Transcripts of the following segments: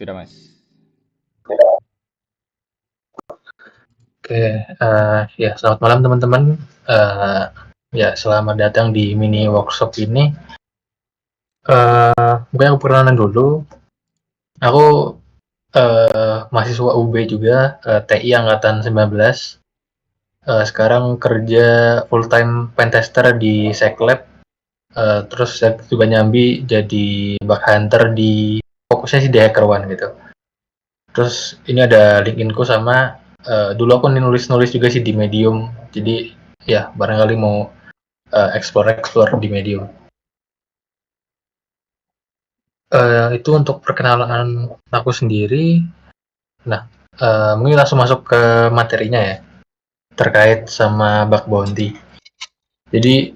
Sudah, Mas. Oke, ya selamat malam teman-teman. Ya selamat datang di mini workshop ini. Mungkin aku perkenalan dulu. Aku mahasiswa UB juga, TI angkatan 19. Sekarang kerja full time pentester di Seklab. Terus saya juga nyambi jadi bug hunter di fokusnya sih di HackerOne gitu. Terus ini ada LinkedIn-ku sama dulu aku nulis-nulis juga sih di Medium. Jadi ya barangkali mau explore di Medium. Itu untuk perkenalan aku sendiri. Nah, mungkin langsung masuk ke materinya ya, terkait sama bug bounty. Jadi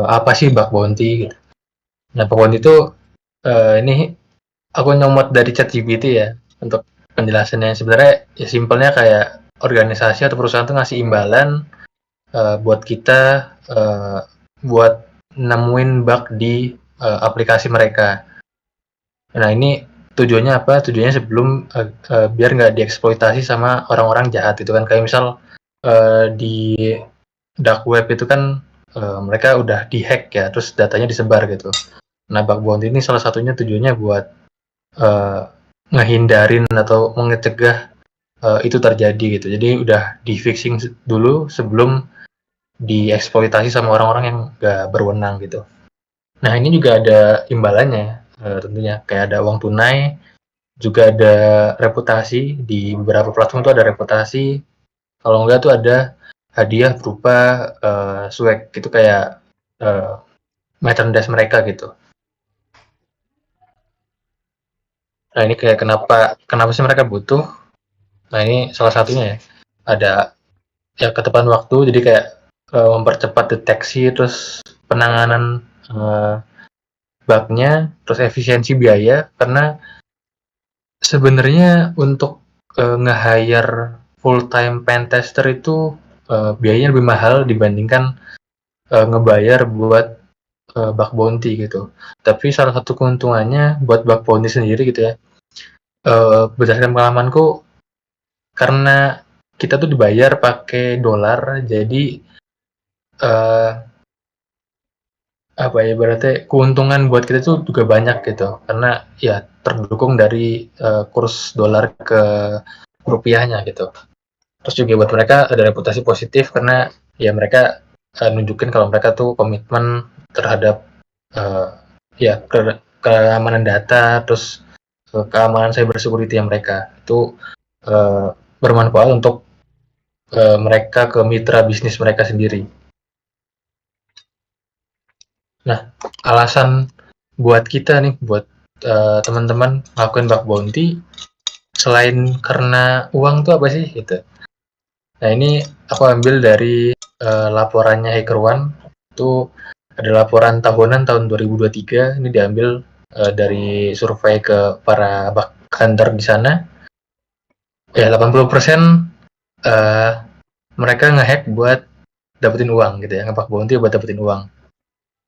apa sih bug bounty? Gitu. Nah, bug bounty itu ini aku nyomot dari ChatGPT ya untuk penjelasannya. Sebenarnya ya simpelnya kayak organisasi atau perusahaan tuh ngasih imbalan buat kita buat nemuin bug di aplikasi mereka. Nah ini tujuannya apa? Tujuannya sebelum biar nggak dieksploitasi sama orang-orang jahat itu kan, kayak misal di dark web itu kan mereka udah dihack ya, terus datanya disebar gitu. Nah bug bounty ini salah satunya tujuannya buat ngehindarin atau mengecegah itu terjadi gitu. Jadi udah di fixing dulu sebelum dieksploitasi sama orang-orang yang nggak berwenang gitu. Nah ini juga ada imbalannya tentunya, kayak ada uang tunai, juga ada reputasi. Di beberapa platform tuh ada reputasi, kalau enggak tuh ada hadiah berupa swag gitu, kayak merchandise mereka gitu. Nah ini kayak kenapa sih mereka butuh. Nah ini salah satunya ya, ada ya ketepatan waktu, jadi kayak mempercepat deteksi, terus penanganan bugnya, terus efisiensi biaya. Karena sebenarnya untuk nge-hire full time pentester itu biayanya lebih mahal dibandingkan ngebayar buat bug bounty gitu. Tapi salah satu keuntungannya buat bug bounty sendiri gitu ya, berdasarkan pengalamanku, karena kita tuh dibayar pakai dolar, jadi apa ya, berarti keuntungan buat kita tuh juga banyak gitu, karena ya terdukung dari kurs dolar ke rupiahnya gitu. Terus juga buat mereka ada reputasi positif, karena ya mereka nunjukin kalau mereka tuh komitmen terhadap ya keamanan data, terus keamanan cyber security yang mereka itu bermanfaat untuk mereka ke mitra bisnis mereka sendiri. Nah, alasan buat kita nih, buat teman-teman ngelakuin bug bounty, selain karena uang tuh apa sih gitu. Nah ini aku ambil dari laporannya HackerOne. Itu ada laporan tahunan tahun 2023. Ini diambil dari survei ke para bug hunter di sana. Ya 80% mereka ngehack buat dapetin uang gitu ya, ngebug bounty buat dapetin uang.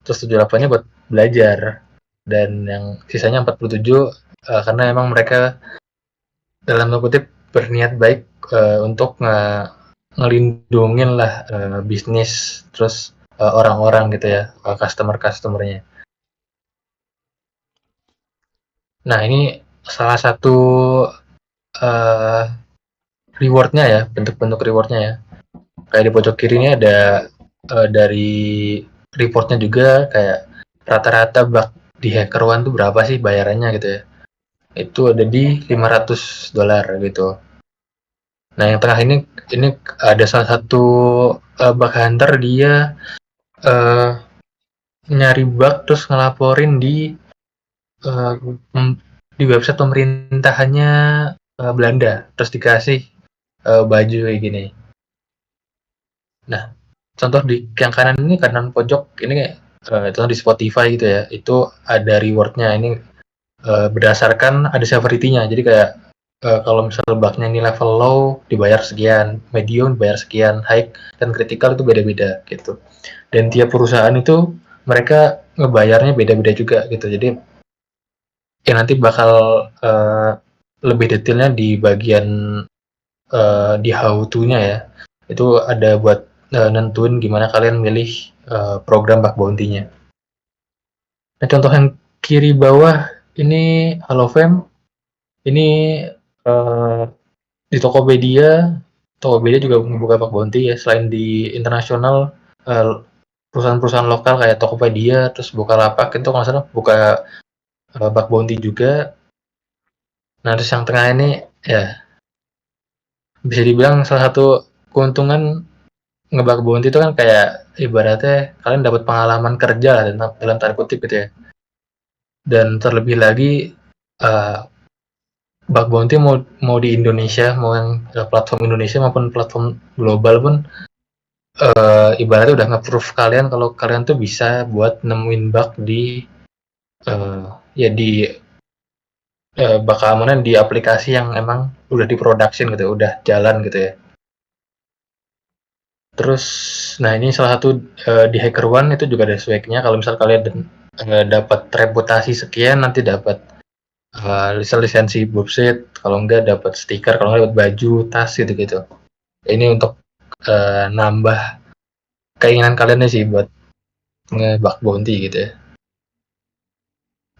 Terus 78-nya buat belajar, dan yang sisanya 47 karena emang mereka dalam tanda kutip berniat baik untuk ngelindungin lah bisnis, terus orang-orang gitu ya, customer-customernya. Nah ini salah satu rewardnya ya, bentuk-bentuk rewardnya ya. Kayak di pojok kiri ini ada dari reportnya juga, kayak rata-rata bug di HackerOne tuh berapa sih bayarannya gitu ya. Itu ada di $500 gitu. Nah yang tengah ini ada salah satu bug hunter, dia nyari bug terus ngelaporin uh, di website pemerintahannya Belanda, terus dikasih baju kayak gini. Nah contoh di yang kanan pojok ini contoh di Spotify gitu ya, itu ada rewardnya. Ini berdasarkan ada severity-nya, jadi kayak kalau misalnya bugnya ini level low dibayar sekian, medium dibayar sekian, high dan critical itu beda-beda gitu. Dan tiap perusahaan itu mereka ngebayarnya beda-beda juga gitu. Jadi ya nanti bakal lebih detailnya di bagian di how to-nya ya. Itu ada buat nentuin gimana kalian milih program bug bounty-nya. Nah, contoh yang kiri bawah ini HelloFam. Ini di Tokopedia. Tokopedia juga membuka bug bounty ya. Selain di internasional, perusahaan-perusahaan lokal kayak Tokopedia, terus Bukalapak itu kalau nggak salah buka bug bounty juga. Nah, terus yang tengah ini ya bisa dibilang salah satu keuntungan ngebug bounty itu kan kayak ibaratnya kalian dapat pengalaman kerja lah dalam tanda kutip gitu ya. Dan terlebih lagi bug bounty mau di Indonesia, mau yang platform Indonesia maupun platform global pun ibaratnya udah nge-proof kalian kalau kalian tuh bisa buat nemuin bug di ya di bug keamanan di aplikasi yang emang udah di production gitu, udah jalan gitu ya. Terus, nah ini salah satu di HackerOne itu juga ada swag-nya. Kalau misal kalian dapat reputasi sekian, nanti dapat lisensi website. Kalau enggak dapat stiker, kalau enggak dapat baju, tas gitu-gitu. Ini untuk nambah keinginan kalian sih buat nge-bug bounty gitu ya.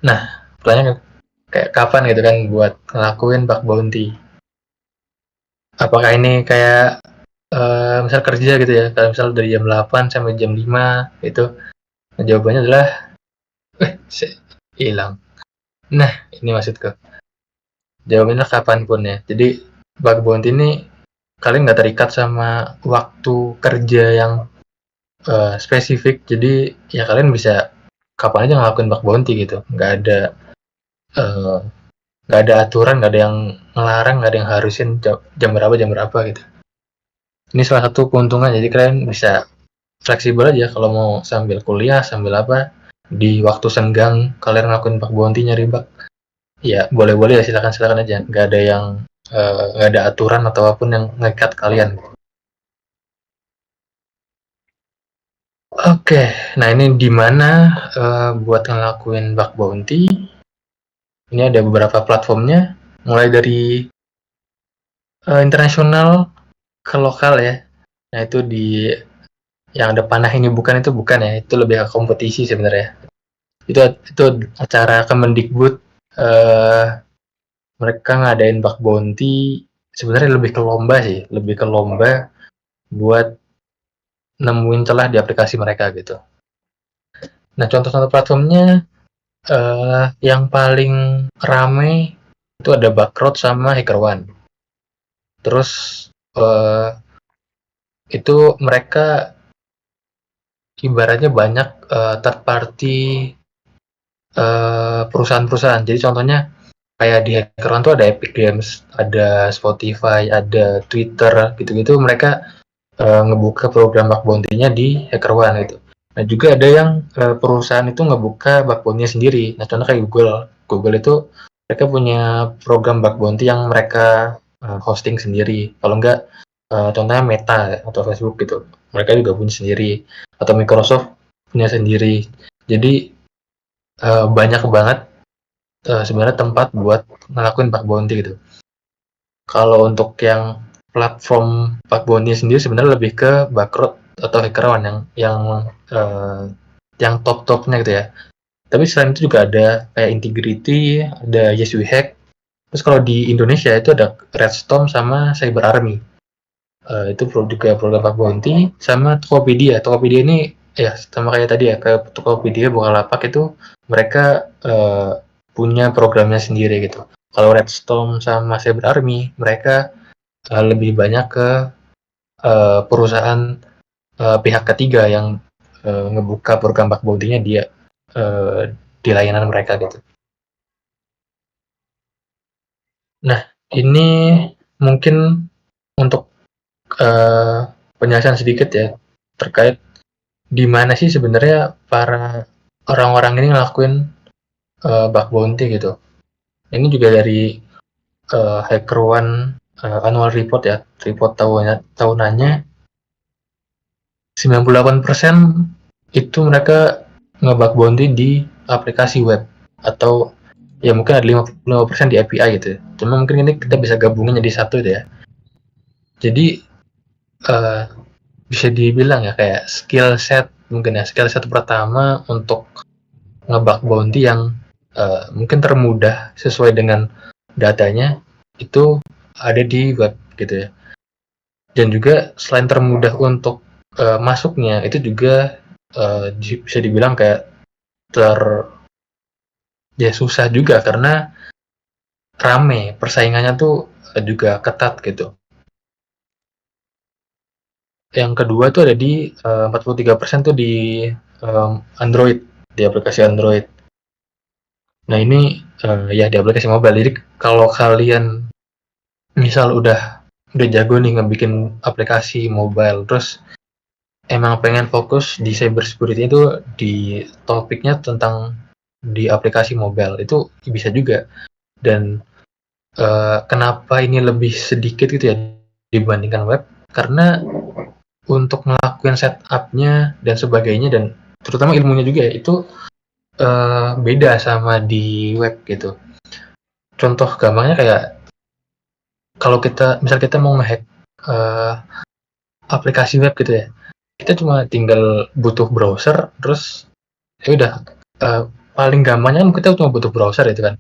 Nah, pertanyaan kayak kapan gitu kan buat ngelakuin bug bounty? Apakah ini kayak misal kerja gitu ya, kalau misal dari jam 8 sampai jam 5 itu, nah, jawabannya adalah hilang. Nah, ini maksudku. Jawabannya kapanpun ya. Jadi bug bounty ini kalian nggak terikat sama waktu kerja yang spesifik. Jadi ya kalian bisa kapan aja ngelakuin bug bounty gitu. Nggak ada aturan, nggak ada yang ngelarang, nggak ada yang harusin jam berapa gitu. Ini salah satu keuntungan. Jadi kalian bisa fleksibel aja kalau mau sambil kuliah, sambil apa, di waktu senggang kalian ngelakuin bug bounty, nyari bug. Ya boleh-boleh ya, silakan aja. Nggak ada yang nggak ada aturan atau apapun yang ngekat kalian. Oke, nah ini di mana buat ngelakuin bug bounty? Ini ada beberapa platformnya, mulai dari internasional ke lokal ya. Nah itu di yang ada panah ini bukan, itu bukan ya, itu lebih ke kompetisi sebenarnya. Itu acara Kemendikbud, mereka ngadain bug bounty, sebenarnya lebih ke lomba sih, lebih ke lomba buat nemuin celah di aplikasi mereka gitu. Nah contoh-contoh platformnya yang paling rame itu ada Bugcrowd sama HackerOne. Terus itu mereka ibaratnya banyak third party perusahaan-perusahaan. Jadi contohnya kayak di HackerOne tuh ada Epic Games, ada Spotify, ada Twitter, gitu-gitu. Mereka ngebuka program bug bounty-nya di HackerOne gitu. Nah juga ada yang perusahaan itu ngebuka bug bounty-nya sendiri. Nah contohnya kayak Google itu mereka punya program bug bounty yang mereka hosting sendiri. Kalau enggak contohnya Meta atau Facebook gitu, mereka juga punya sendiri. Atau Microsoft punya sendiri. Jadi banyak banget sebenarnya tempat buat ngelakuin bug bounty gitu. Kalau untuk yang platform bug bounty sendiri sebenarnya lebih ke Bugcrowd atau HackerOne yang top-topnya gitu ya. Tapi selain itu juga ada kayak Integrity, ada Yes We Hack. Terus kalau di Indonesia itu ada Redstorm sama Cyber Army. Itu juga program bug bounty sama Tokopedia. Tokopedia ini ya sama kayak tadi ya, ke Tokopedia Bukalapak itu mereka punya programnya sendiri gitu. Kalau Redstorm sama Cyber Army mereka lebih banyak ke perusahaan pihak ketiga yang ngebuka program bug bounty-nya dia di layanan mereka gitu. Nah, ini mungkin untuk penjelasan sedikit ya terkait di mana sih sebenarnya para orang-orang ini ngelakuin bug bounty gitu. Ini juga dari HackerOne annual report ya, report tahunannya 98% itu mereka ngebug bounty di aplikasi web atau ya mungkin ada 50% di API gitu. Cuma mungkin ini kita bisa gabungin jadi satu gitu ya. Jadi uh, bisa dibilang ya kayak skill set mungkin ya, skill set pertama untuk ngebug bounty yang mungkin termudah sesuai dengan datanya itu ada di web gitu ya. Dan juga selain termudah untuk masuknya itu juga bisa dibilang kayak ya susah juga karena rame persaingannya tuh juga ketat gitu. Yang kedua tuh ada di 43% tuh di Android, di aplikasi Android. Nah ini ya di aplikasi mobile. Jadi kalau kalian misal udah jago nih ngebikin aplikasi mobile, terus emang pengen fokus di cyber security itu di topiknya tentang di aplikasi mobile itu bisa juga. Dan kenapa ini lebih sedikit gitu ya dibandingkan web? Karena untuk ngelakuin setup-nya dan sebagainya dan terutama ilmunya juga ya itu beda sama di web gitu. Contoh gampangnya kayak kalau misal kita mau ngehack uh, aplikasi web gitu ya, kita cuma tinggal butuh browser, terus ya udah uh, paling gampangnya kan kita cuma butuh browser itu kan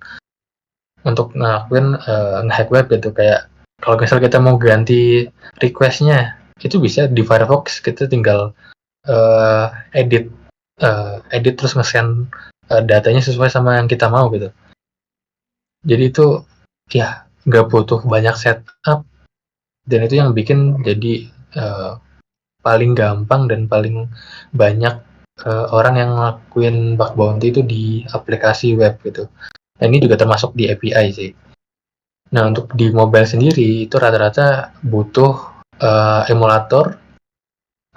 untuk ngelakuin ngehack web gitu. Kayak kalau misal kita mau ganti requestnya itu bisa di Firefox, kita tinggal uh, edit edit terus nge-send datanya sesuai sama yang kita mau gitu. Jadi itu ya nggak butuh banyak setup dan itu yang bikin jadi uh, paling gampang dan paling banyak orang yang ngelakuin bug bounty itu di aplikasi web gitu. Nah ini juga termasuk di API sih. Nah untuk di mobile sendiri itu rata-rata butuh emulator,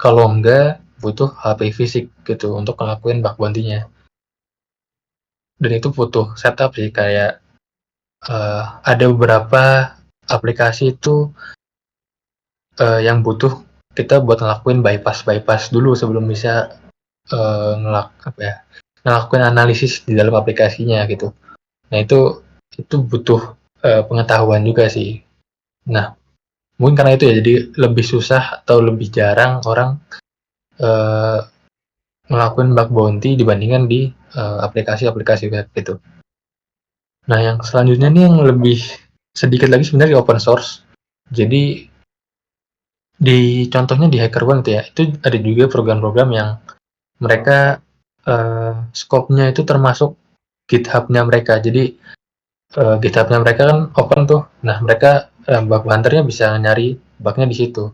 kalau enggak butuh HP fisik gitu untuk ngelakuin bug bounty-nya. Dan itu butuh setup sih kayak ada beberapa aplikasi itu yang butuh kita buat ngelakuin bypass dulu sebelum bisa ngelakuin analisis di dalam aplikasinya gitu. Nah itu butuh pengetahuan juga sih. Nah mungkin karena itu ya jadi lebih susah atau lebih jarang orang uh, ngelakuin bug bounty dibandingkan di aplikasi-aplikasi web gitu. Nah yang selanjutnya nih yang lebih sedikit lagi sebenarnya open source. Jadi di contohnya di HackerOne itu ya, itu ada juga program-program yang mereka scope-nya itu termasuk GitHub-nya mereka. Jadi GitHub-nya mereka kan open tuh. Nah, mereka bug hunter-nya bisa nyari bug-nya di situ.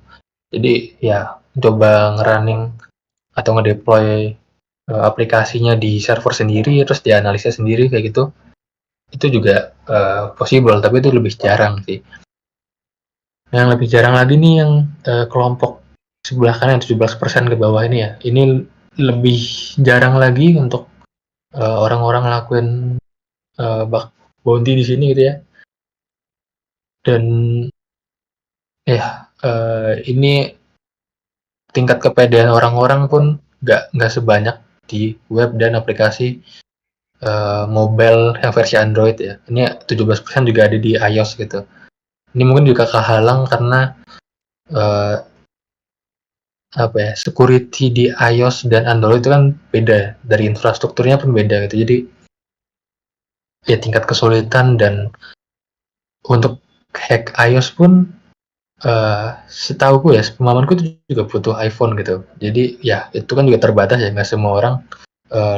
Jadi ya coba ngerunning atau ngedeploy aplikasinya di server sendiri terus dianalisa sendiri kayak gitu. Itu juga possible, tapi itu lebih jarang sih. Yang lebih jarang lagi nih yang kelompok sebelah kanan 17% ke bawah ini ya. Ini lebih jarang lagi untuk orang-orang ngelakuin bug bounty di sini gitu ya. Dan ya ini tingkat kepedean orang-orang pun nggak sebanyak di web dan aplikasi mobile yang versi Android ya. Ini 17% juga ada di iOS gitu. Ini mungkin juga kehalang karena uh, security di iOS dan Android itu kan beda, dari infrastrukturnya pun beda gitu. Jadi ya tingkat kesulitan dan untuk hack iOS pun setauku ya, pemahamanku itu juga butuh iPhone gitu. Jadi ya itu kan juga terbatas ya, nggak semua orang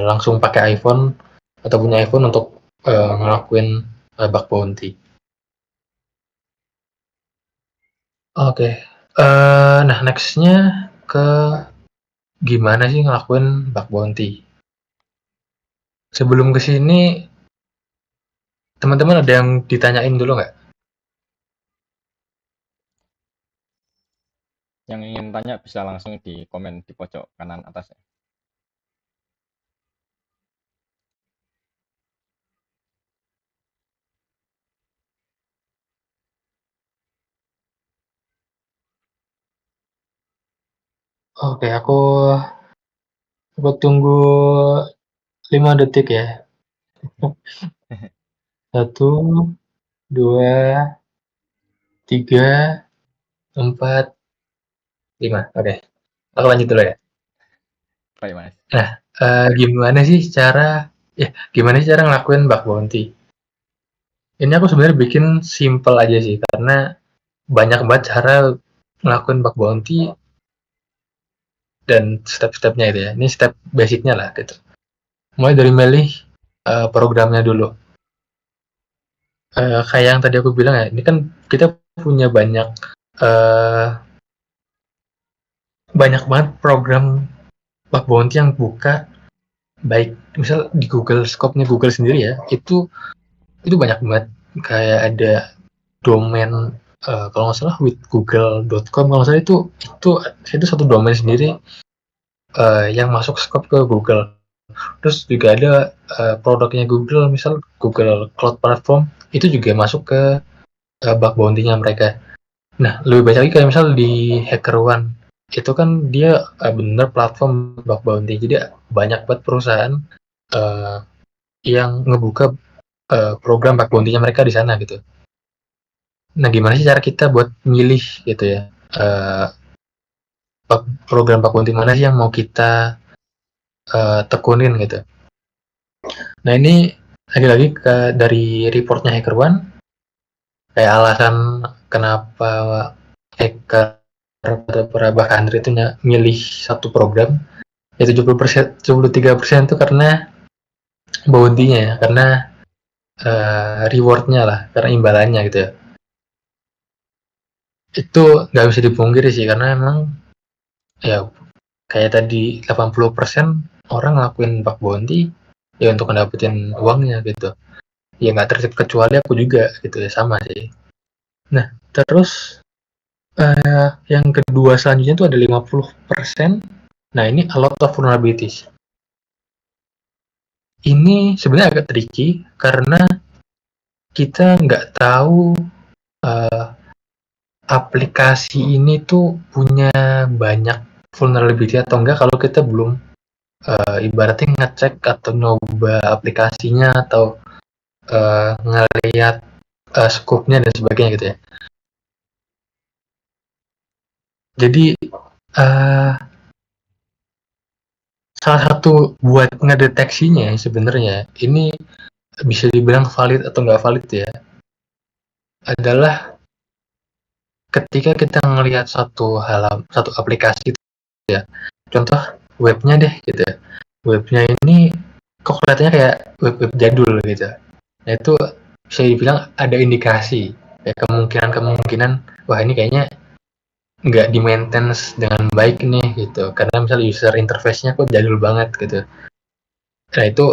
langsung pakai iPhone atau punya iPhone untuk ngelakuin bug bounty. Oke, nah nextnya ke gimana sih ngelakuin bug bounty. Sebelum ke sini, teman-teman ada yang ditanyain dulu nggak? Yang ingin tanya bisa langsung di komen di pojok kanan atas ya. Oke, aku tunggu 5 detik ya. 1, 2, 3, 4, 5. Oke, aku lanjut dulu ya. Baik, Mas. Nah, gimana sih cara ngelakuin bug bounty? Ini aku sebenarnya bikin simple aja sih, karena banyak banget cara ngelakuin bug bounty dan step-stepnya itu ya. Ini step basicnya lah gitu. Mulai dari milih programnya dulu. Kayak yang tadi aku bilang ya, ini kan kita punya uh, banyak banget program bug bounty yang buka, baik misal di Google, scope-nya Google sendiri ya, itu banyak banget. Kayak ada domain, kalau nggak salah with google.com, kalau nggak salah itu satu domain sendiri yang masuk scope ke Google. Terus juga ada produknya Google, misal Google Cloud Platform, itu juga masuk ke bug bounty-nya mereka. Nah, lebih banyak lagi kayak misal di HackerOne, itu kan dia bener platform bug bounty, jadi banyak banget perusahaan uh, yang ngebuka program bug bounty-nya mereka di sana gitu. Nah, gimana sih cara kita buat milih gitu ya, uh, program bug bounty mana sih yang mau kita tekunin gitu. Nah, ini lagi-lagi dari reportnya HackerOne, kayak alasan kenapa hacker atau para hacker itu milih satu program, ya 70%, 73% itu karena bounty-nya ya, karena reward-nya lah, karena imbalannya gitu ya. Itu nggak bisa dipungkiri sih, karena emang ya kayak tadi 80% orang ngelakuin bug bounty ya untuk ngedapetin uangnya gitu. Ya nggak terkecuali aku juga gitu ya, sama sih. Nah, terus yang kedua selanjutnya itu ada 50%. Nah, ini a lot of vulnerabilities. Ini sebenarnya agak tricky karena kita nggak tahu uh, aplikasi ini tuh punya banyak vulnerability atau enggak kalau kita belum ibaratnya ngecek atau nyoba aplikasinya atau ngelihat scope-nya dan sebagainya gitu ya. Jadi uh, salah satu buat ngedeteksinya sebenarnya ini bisa dibilang valid atau nggak valid ya, adalah ketika kita ngelihat satu aplikasi ya, contoh webnya deh gitu ya. Webnya ini kok kelihatannya kayak web jadul gitu. Nah, itu bisa dibilang ada indikasi, kayak kemungkinan wah ini kayaknya nggak di maintenance dengan baik nih gitu, karena misalnya user interface-nya kok jadul banget gitu. Nah, itu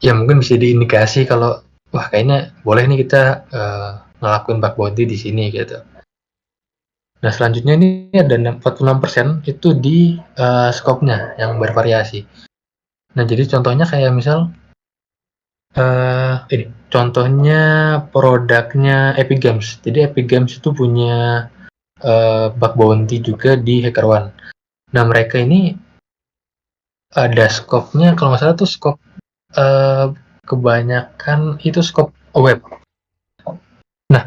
ya mungkin bisa diindikasi kalau wah kayaknya boleh nih kita ngelakuin bug bounty di sini gitu. Nah, selanjutnya ini ada 46% itu di scope-nya yang bervariasi. Nah, jadi contohnya kayak misal ini contohnya produknya Epic Games. Jadi Epic Games itu punya bug bounty juga di HackerOne. Nah, mereka ini ada scope-nya, kalau nggak salah tuh scope kebanyakan itu scope web. Nah,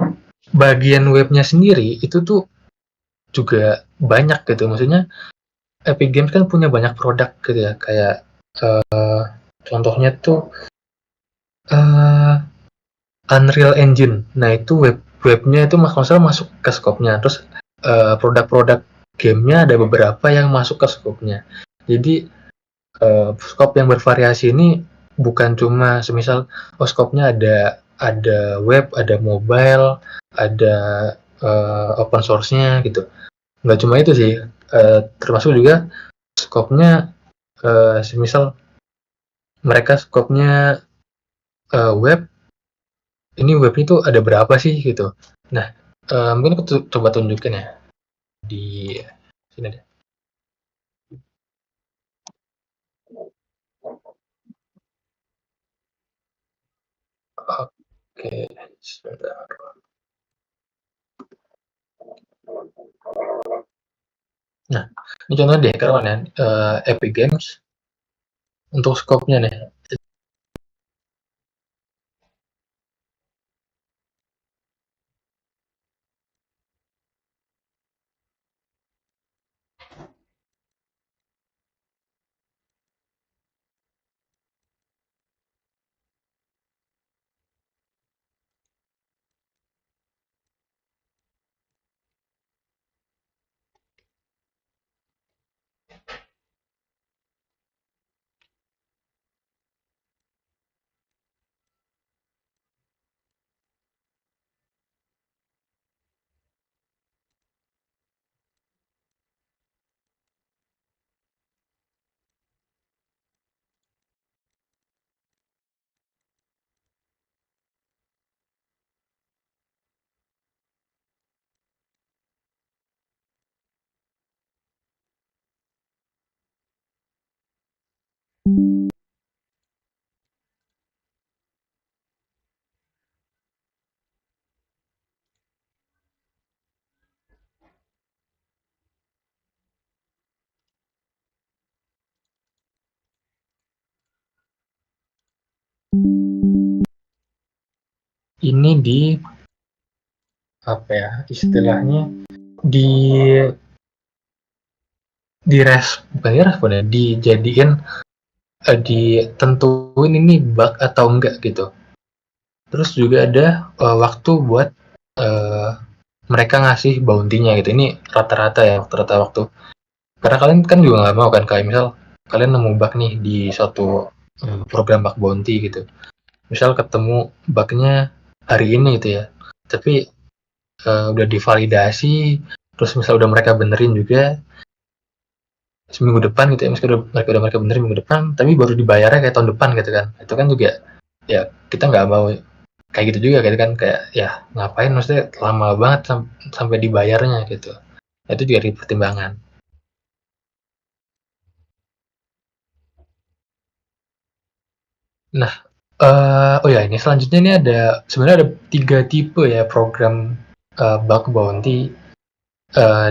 bagian webnya sendiri itu tuh juga banyak gitu. Maksudnya Epic Games kan punya banyak produk gitu ya, kayak contohnya tuh Unreal Engine. Nah, itu webnya itu kalau salah masuk ke scope-nya. Terus produk-produk gamenya ada beberapa yang masuk ke scope-nya. Jadi scope yang bervariasi ini bukan cuma semisal scope-nya ada web, ada mobile, ada open source-nya gitu. Nggak cuma itu sih, termasuk juga scope-nya semisal mereka scope-nya web, ini web itu ada berapa sih gitu. Nah, mungkin aku coba tunjukin ya di sini deh. Oke, sebentar. Nah, ini contohnya deh kawan ya, Epic Games untuk scope-nya nih. ini apa ya istilahnya bukan dijadiin ditentuin ini bug atau enggak gitu. Terus juga ada waktu buat mereka ngasih bounty-nya gitu. Ini rata-rata waktu. Karena kalian kan juga nggak mau kan kayak misal kalian nemu bug nih di suatu program bug bounty gitu. Misal ketemu bugnya hari ini gitu ya. Tapi udah divalidasi, terus misal udah mereka benerin juga seminggu depan gitu ya, mereka benerin minggu depan, tapi baru dibayarnya kayak tahun depan gitu kan. Itu kan juga ya kita nggak mau kayak gitu juga gitu kan, kayak ya ngapain maksudnya lama banget sampai dibayarnya gitu. Itu juga jadi pertimbangan. Nah, oh ya ini selanjutnya ini sebenarnya ada 3 tipe ya program bug bounty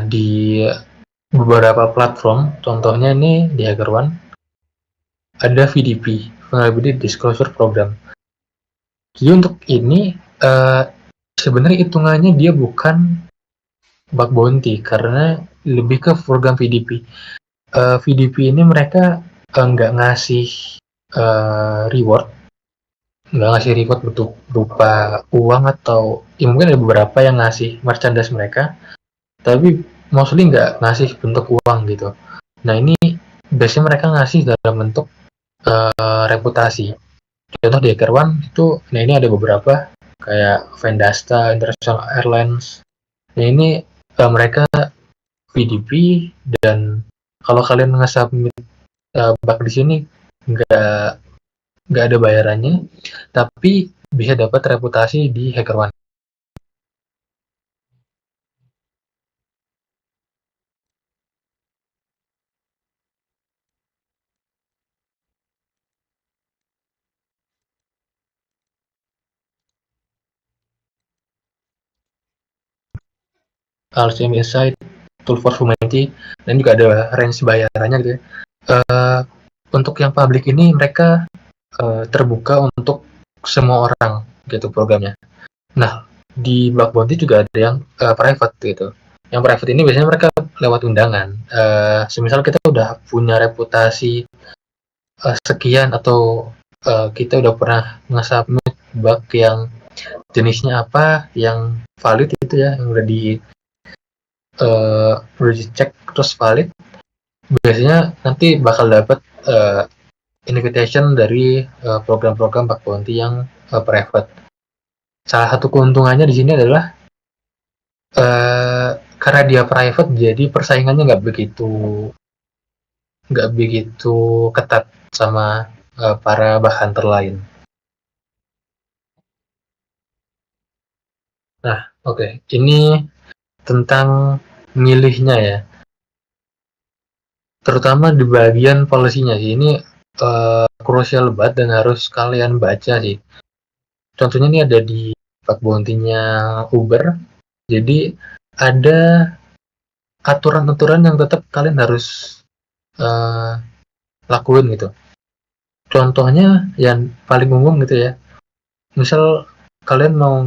di beberapa platform. Contohnya ini di HackerOne ada VDP, Vulnerability Disclosure Program. Jadi untuk ini sebenarnya hitungannya dia bukan bug bounty karena lebih ke program VDP. VDP ini mereka nggak ngasih reward, nggak ngasih reward berupa uang atau ya mungkin ada beberapa yang ngasih merchandise mereka, tapi mostly nggak ngasih bentuk uang gitu. Nah ini biasanya mereka ngasih dalam bentuk reputasi. Contoh di HackerOne itu, nah ini ada beberapa kayak Vendasta, International Airlines. Nah ini mereka VDP dan kalau kalian nge-submit bug di sini nggak nggak ada bayarannya, tapi bisa dapat reputasi di HackerOne. RCM Insight, Tool for Humanity, dan juga ada range bayarannya gitu ya. Untuk yang public ini mereka terbuka untuk semua orang gitu programnya. Nah di Bug Bounty juga ada yang private gitu. Yang private ini biasanya mereka lewat undangan. Semisal kita udah punya reputasi sekian atau kita udah pernah nge-submit bug yang jenisnya apa, yang valid itu ya, yang udah dicek terus valid, biasanya nanti bakal dapat invitation dari program-program bug bounty yang private. Salah satu keuntungannya di sini adalah karena dia private, jadi persaingannya nggak begitu ketat sama para bug hunter lain. Nah, oke, ini tentang milihnya ya. Terutama di bagian policy-nya sih, ini krusial banget dan harus kalian baca sih. Contohnya ini ada di bug bounty-nya Uber. Jadi ada aturan-aturan yang tetap kalian harus lakuin gitu. Contohnya yang paling umum gitu ya. Misal kalian mau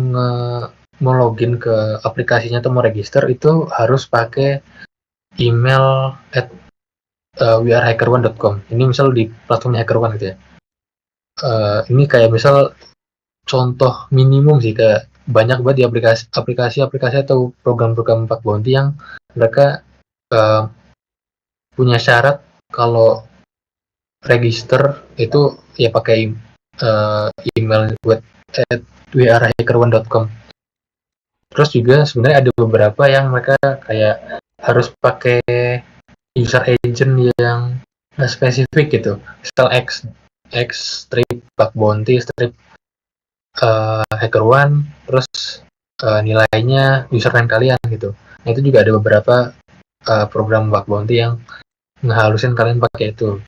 login ke aplikasinya atau mau register, itu harus pakai email at wearehackerone.com. Ini misal di platformnya HackerOne gitu ya. Ini kayak misal contoh minimum sih, kayak banyak banget di aplikasi atau program-program bug bounty yang mereka punya syarat kalau register itu ya pakai email buat at wearehackerone.com. Terus juga sebenarnya ada beberapa yang mereka kayak harus pakai user agent yang spesifik gitu. Misal X strip bug bounty strip HackerOne, terus nilainya username kalian gitu. Nah itu juga ada beberapa program bug bounty yang ngehalusin kalian pakai itu.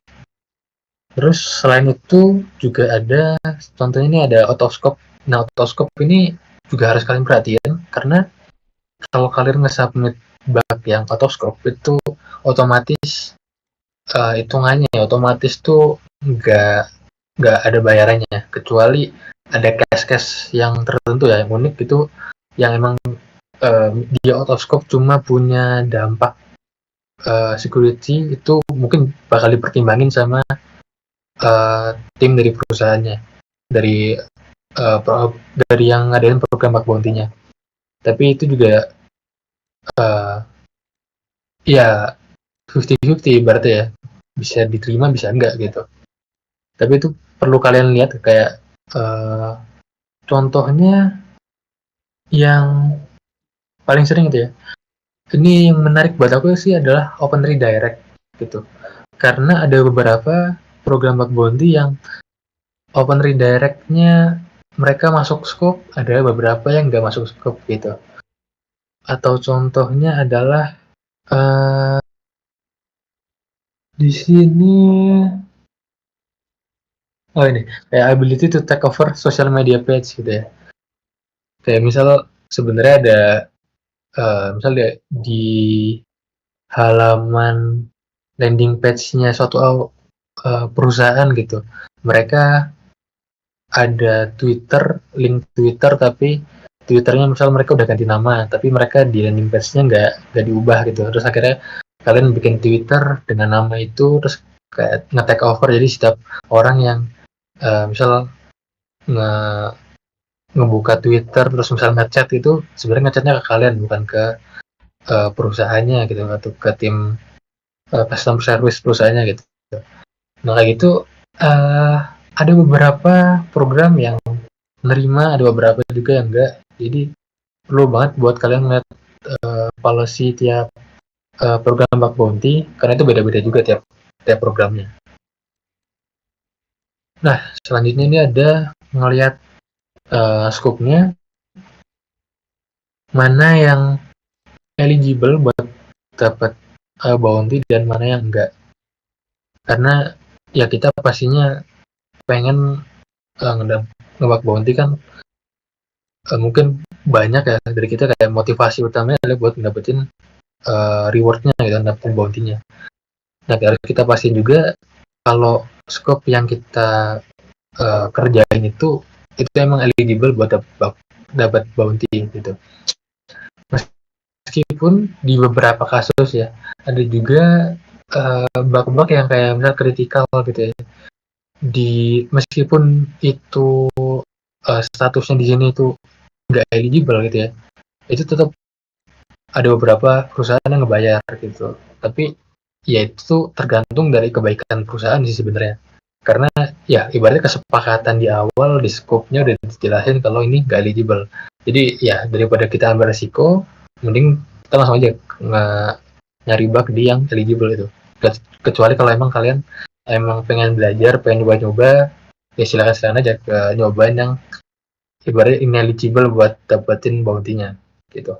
Terus selain itu juga ada, contohnya ini ada autoscope. Nah autoscope ini juga harus kalian perhatiin karena kalau kalian nge-submit bug yang autoscope itu otomatis hitungannya otomatis tuh nggak ada bayarannya, kecuali ada case-case yang tertentu ya, yang unik gitu, yang emang dia out of scope cuma punya dampak security, itu mungkin bakal dipertimbangin sama tim dari perusahaannya, dari dari yang ngadain program bug bounty-nya. Tapi itu juga ya 50-50 berarti ya, bisa diterima bisa enggak gitu. Tapi itu perlu kalian lihat kayak contohnya yang paling sering itu ya. Ini yang menarik buat aku sih adalah Open Redirect gitu. Karena ada beberapa program bug bounty yang Open Redirect-nya mereka masuk scope, ada beberapa yang nggak masuk scope gitu. Atau contohnya adalah di sini, oh ini kayak ability to take over social media page gitu ya. Kayak misal sebenarnya ada misalnya di halaman landing page-nya suatu perusahaan gitu, mereka ada Twitter, link Twitter, tapi Twitternya misal mereka udah ganti nama, tapi mereka di landing page-nya nggak diubah gitu. Terus akhirnya kalian bikin Twitter dengan nama itu, terus kayak nge-take over, jadi setiap orang yang misal ngebuka Twitter terus misal ngechat itu sebenarnya ngechatnya ke kalian, bukan ke perusahaannya gitu, atau ke tim customer service perusahaannya gitu. Nah kayak gitu ada beberapa program yang menerima, ada beberapa juga yang enggak. Jadi perlu banget buat kalian ngeliat policy tiap program bug bounty, karena itu beda-beda juga tiap programnya. Nah selanjutnya ini ada ngelihat scope-nya, mana yang eligible buat dapat bounty dan mana yang enggak. Karena ya kita pastinya pengen ngebug bounty kan, mungkin banyak ya dari kita, kayak motivasi utamanya adalah buat dapetin rewardnya gitu, dapetin bounty-nya. Nah harus kita pastiin juga kalau scope yang kita kerjain itu emang eligible buat dapat bounty gitu. Meskipun di beberapa kasus ya ada juga bug-bug yang kayak misal kritikal gitu ya, meskipun itu statusnya di sini itu nggak eligible gitu ya, itu tetap ada beberapa perusahaan yang ngebayar gitu. Tapi ya itu tergantung dari kebaikan perusahaan sih sebenarnya, karena ya ibaratnya kesepakatan di awal di scope-nya udah dijelasin kalau ini nggak eligible. Jadi ya daripada kita ambil resiko, mending kita langsung aja nyari bug di yang eligible itu. Kecuali kalau emang kalian emang pengen belajar, pengen nyoba-nyoba, ya silakan aja ke nyobain yang ibaratnya ineligible buat dapetin bounty-nya gitu.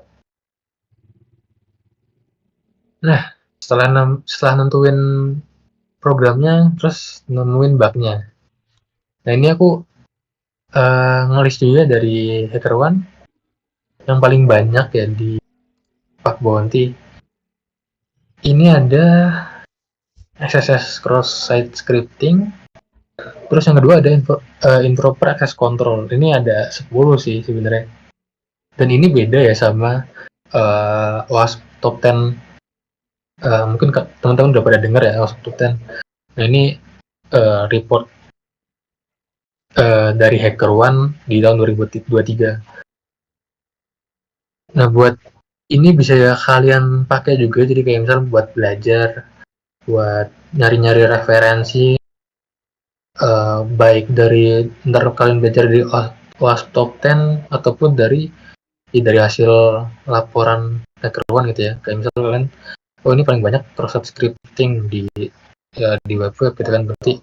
Nah setelah nentuin programnya, terus nemuin bugnya. Nah ini aku ngelis juga dari HackerOne yang paling banyak ya di bug bounty. Ini ada XSS cross-site scripting. Terus yang kedua ada improper access control. Ini ada 10 sih sebenarnya. Dan ini beda ya sama OWASP Top 10. Mungkin teman-teman udah pada dengar ya OWASP Top 10. Nah ini report dari HackerOne di tahun 2023. Nah buat ini bisa ya kalian pakai juga, jadi kayak misalnya buat belajar, buat nyari-nyari referensi, baik dari ntar kalian belajar di OWASP Top 10 ataupun dari hasil laporan HackerOne gitu ya. Kayak misalnya kalian, oh ini paling banyak cross-site scripting di web gitu kan, berarti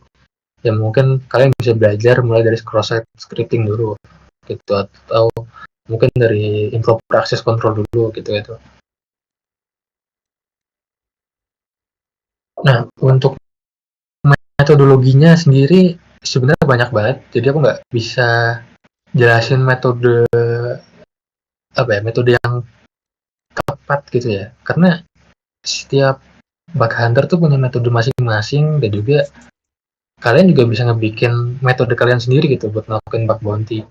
ya mungkin kalian bisa belajar mulai dari cross-site scripting dulu gitu, atau mungkin dari improper access control dulu gitu. Nah untuk metodologinya sendiri sebenarnya banyak banget, jadi aku nggak bisa jelasin metode yang tepat gitu ya, karena setiap bug hunter tuh punya metode masing-masing, dan juga kalian juga bisa ngebikin metode kalian sendiri gitu buat ngelakuin bug bounty.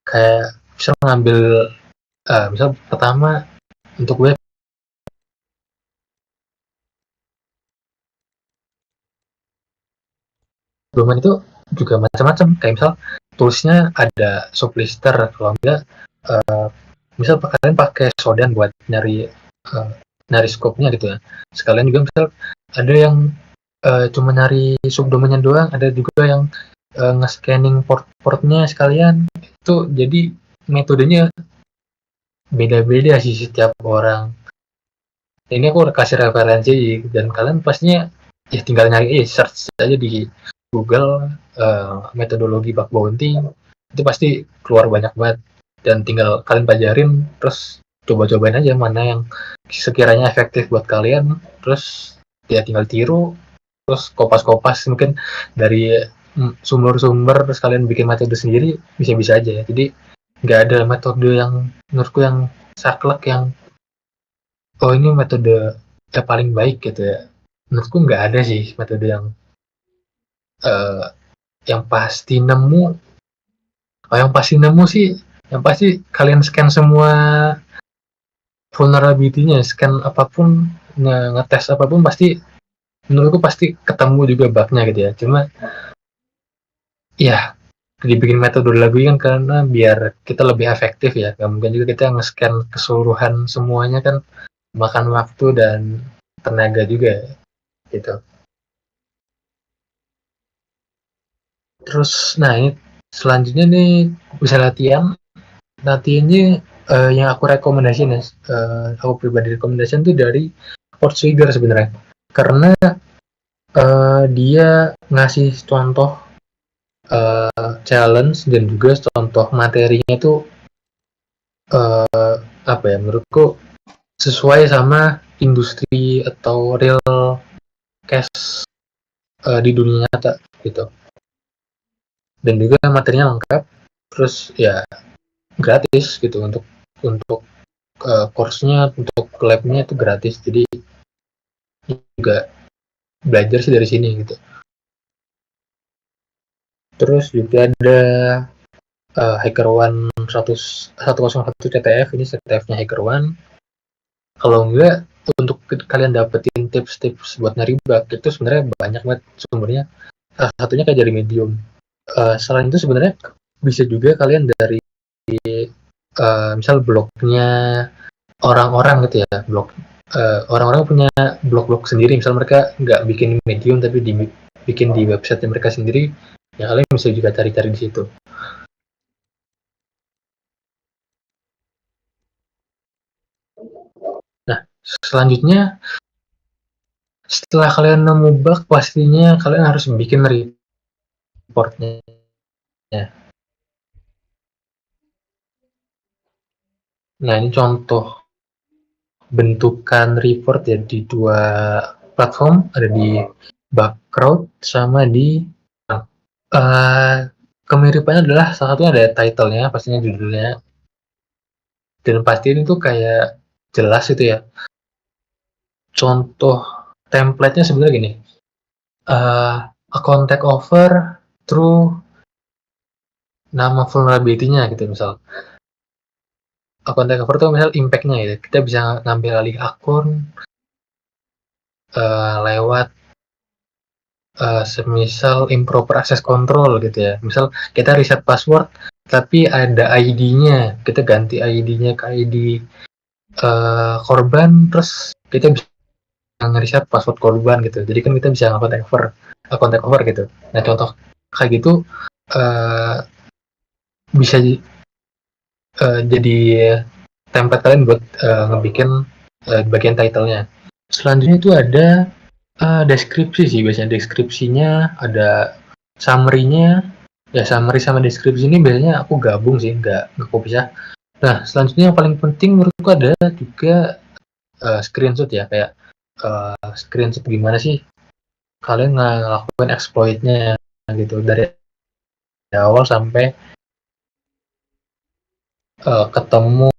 Kayak misal ngambil misal pertama untuk web domain itu juga macam-macam, kayak misal toolsnya ada sublister, kalau enggak misal kalian pakai Shodan buat nyari scope-nya gitu ya. Sekalian juga misal ada yang cuma nyari subdomainnya doang, ada juga yang nge-scanning port-portnya sekalian. Itu jadi metodenya beda-beda sih setiap orang. Ini aku udah kasih referensi dan kalian pastinya ya tinggal nyari search aja di Google metodologi bug bounty, itu pasti keluar banyak banget, dan tinggal kalian pelajarin terus coba-cobain aja mana yang sekiranya efektif buat kalian, terus ya tinggal tiru, terus kopas-kopas mungkin dari sumber-sumber, terus kalian bikin metode sendiri, bisa-bisa aja ya. Jadi nggak ada metode yang menurutku yang saklek yang oh ini metode yang paling baik gitu ya. Menurutku nggak ada sih metode uh, yang pasti nemu. Oh, yang pasti nemu sih, yang pasti kalian scan semua vulnerability-nya, scan apapun, ngetes apapun, pasti menurutku pasti ketemu juga bug-nya gitu ya. Cuma ya dibikin metode lagi kan karena biar kita lebih efektif ya. Gak mungkin juga kita nge-scan keseluruhan semuanya, kan makan waktu dan tenaga juga gitu. Terus nah ini selanjutnya nih bisa latihannya yang aku rekomendasiin ya, aku pribadi rekomendasiin tuh dari Portswigger sebenarnya, karena dia ngasih contoh challenge dan juga contoh materinya itu apa ya, menurutku sesuai sama industri atau real case di dunia nyata gitu, dan juga materinya lengkap, terus ya gratis gitu untuk course-nya, untuk lab-nya itu gratis, jadi juga belajar sih dari sini gitu. Terus juga ada HackerOne 101 CTF, ini CTF-nya HackerOne. Kalau enggak, untuk kalian dapetin tips-tips buat nyari bug itu sebenarnya banyak banget sumbernya. Salah satunya kayak dari Medium. Selain itu sebenarnya bisa juga kalian dari misal blognya orang-orang gitu ya, blog orang-orang punya blog-blog sendiri, misal mereka nggak bikin Medium tapi bikin di website mereka sendiri, ya kalian bisa juga cari-cari di situ. Nah, selanjutnya setelah kalian nemu bug, pastinya kalian harus bikin reportnya. Nah, ini contoh bentukan report ya di dua platform, ada di Bugcrowd sama di kemiripannya adalah salah satunya ada title-nya, pastinya judulnya, dan pasti ini tuh kayak jelas itu ya. Contoh template-nya sebenarnya gini, account takeover through nama vulnerability-nya gitu, misal account takeover tuh misal impact-nya ya, kita bisa ngambil alih akun lewat semisal improper access control gitu ya. Misal kita reset password tapi ada ID-nya, kita ganti ID-nya ke ID korban, terus kita bisa nge-reset password korban gitu. Jadi kan kita bisa account takeover gitu. Nah, contoh kayak gitu bisa jadi template kalian buat ngebikin bagian title-nya. Selanjutnya itu ada deskripsi sih, biasanya deskripsinya ada summary-nya ya. Summary sama deskripsi ini biasanya aku gabung sih, nggak aku pisah. Nah, selanjutnya yang paling penting menurutku ada juga screenshot ya, kayak screenshot gimana sih kalian ngelakuin exploit-nya gitu dari awal sampai ketemu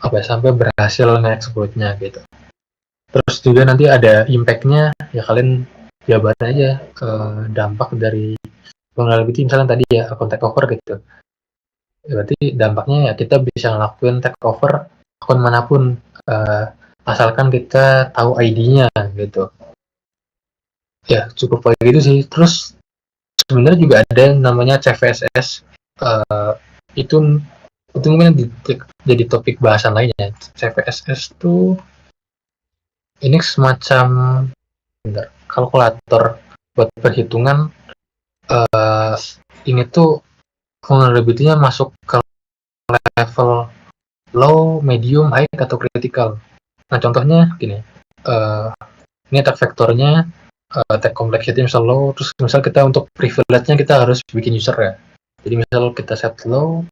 apa ya, sampai berhasil nge-exploit-nya gitu. Terus juga nanti ada impact-nya ya, kalian jabaran aja dampak dari vulnerability misalnya tadi ya akun takeover gitu. Berarti dampaknya ya kita bisa ngelakuin takeover akun manapun asalkan kita tahu ID-nya gitu. Ya cukup kayak gitu sih. Terus sebenarnya juga ada yang namanya CVSS. Itu mungkin jadi topik bahasan lainnya. CVSS tuh ini semacam kalkulator buat perhitungan ini tuh vulnerability-nya masuk ke level low, medium, high, atau critical. Nah contohnya gini, ini attack vectornya attack complexity misal low, terus misal kita untuk privilege-nya kita harus bikin user ya. Jadi misal kita set low,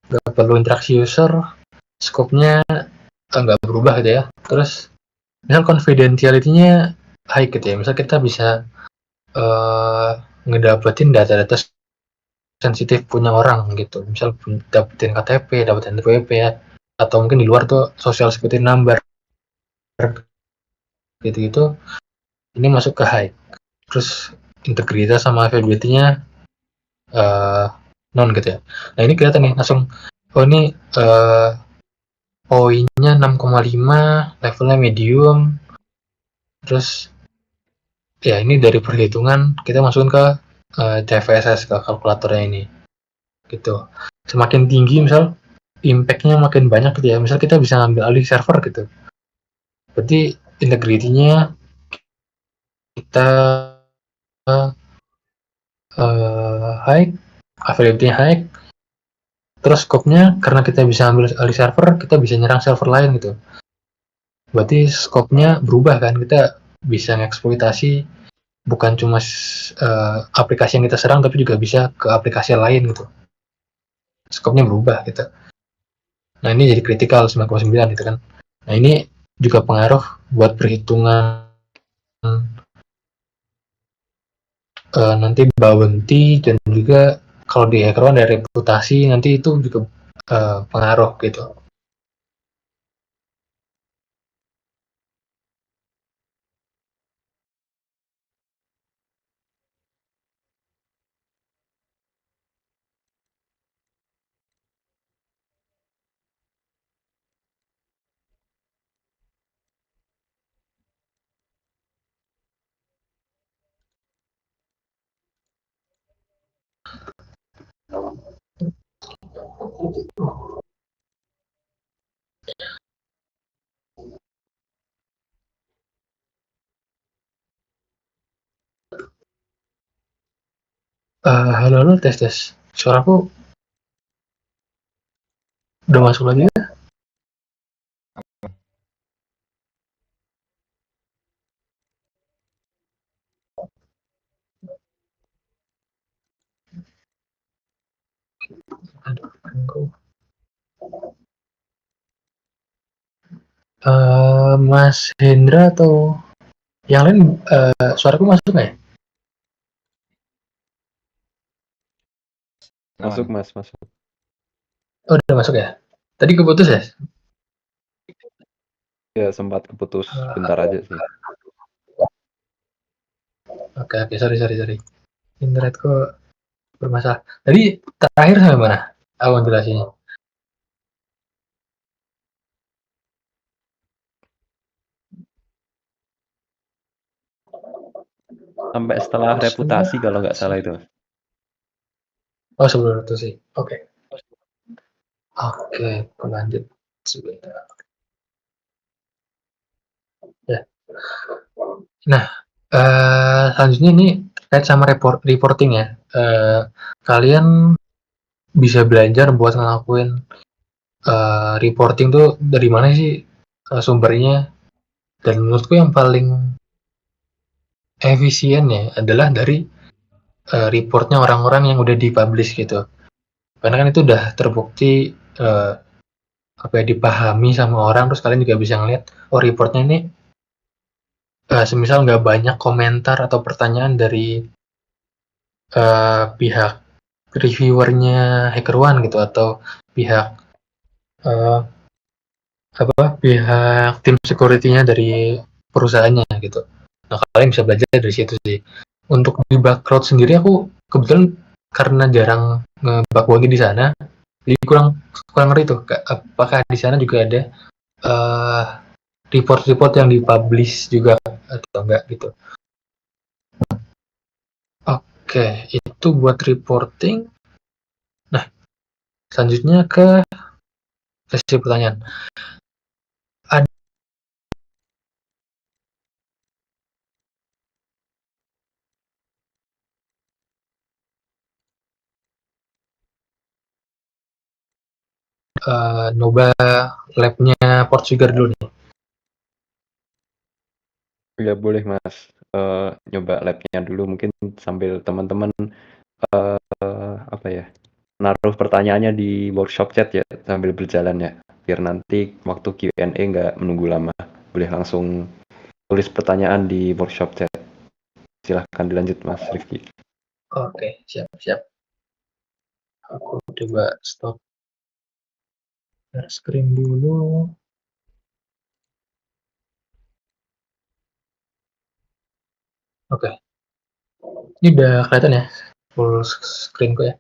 nggak perlu interaksi user, scope-nya nggak berubah gitu ya. Terus misal confidentiality-nya high gitu ya. Misal kita bisa ngedapetin data-data sensitif punya orang gitu. Misal dapetin KTP, dapetin NPWP ya. Atau mungkin di luar tuh social security number gitu-gitu. Ini masuk ke high. Terus integritas sama availability-nya non gitu ya. Nah ini kelihatan nih langsung, oh ini poinnya 6,5, levelnya medium, terus ya ini dari perhitungan kita masukin ke CVSS, ke kalkulatornya ini gitu. Semakin tinggi misal impact-nya makin banyak gitu ya, misal kita bisa ngambil alih server gitu, berarti integrity-nya kita high, availability-nya high, terus scope-nya karena kita bisa ambil alih server, kita bisa nyerang server lain gitu. Berarti scope-nya berubah kan, kita bisa ngeksploitasi bukan cuma aplikasi yang kita serang, tapi juga bisa ke aplikasi lain gitu. Scope-nya berubah gitu. Nah ini jadi kritikal 9,9 gitu kan. Nah ini juga pengaruh buat perhitungan nanti bounty, dan juga kalau di hackerone dari reputasi nanti itu juga pengaruh gitu. Halo, tes. Suaraku udah masuk lagi ya? Mas Hendra atau yang lain suaraku masuk nggak ya? Masuk, Mas, masuk. Oh, udah masuk ya? Tadi keputus ya? Ya, sempat keputus bentar aja sih. Oke, sorry. Internetku bermasalah. Tadi terakhir sampai mana? Awal jelasinnya. Sampai setelah reputasi kalau nggak salah itu. Oh, sebelum itu sih. Oke, aku lanjut sebentar. Ya. Nah, selanjutnya ini terkait sama reporting ya. Kalian bisa belajar buat ngelakuin reporting tuh dari mana sih sumbernya? Dan menurutku yang paling efisien ya adalah dari reportnya orang-orang yang udah dipublish gitu. Karena kan itu udah terbukti dipahami sama orang, terus kalian juga bisa ngeliat, oh reportnya ini semisal nggak banyak komentar atau pertanyaan dari pihak reviewernya HackerOne gitu, atau pihak pihak tim security-nya dari perusahaannya gitu. Nah, kalian bisa belajar dari situ sih. Untuk di Backrot sendiri aku kebetulan karena jarang nge-bug bounty di sana, jadi kurang ngerti tuh apakah di sana juga ada report-report yang dipublish juga atau enggak gitu. Oke, itu buat reporting. Nah, selanjutnya ke sesi pertanyaan. Nyoba lab-nya Portugal dulu nih. Ya boleh Mas, nyoba lab-nya dulu mungkin sambil teman-teman apa ya, naruh pertanyaannya di workshop chat ya sambil berjalan ya, biar nanti waktu Q&A nggak menunggu lama. Boleh langsung tulis pertanyaan di workshop chat. Silahkan dilanjut Mas Rifki. Oke, siap. Aku coba stop share screen dulu. Oke. Ini udah kelihatan ya full screen ku ya.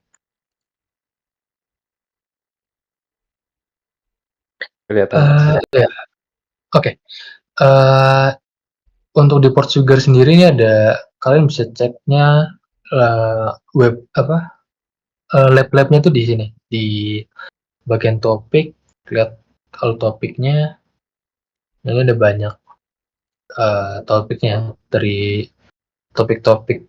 Kelihatan Mas. Ya. Oke. Untuk di Portugal sendiri ini ada, kalian bisa ceknya web lab-labnya tuh di sini di bagian topik. Lihat kalau topiknya, ini ada banyak topiknya dari topik-topik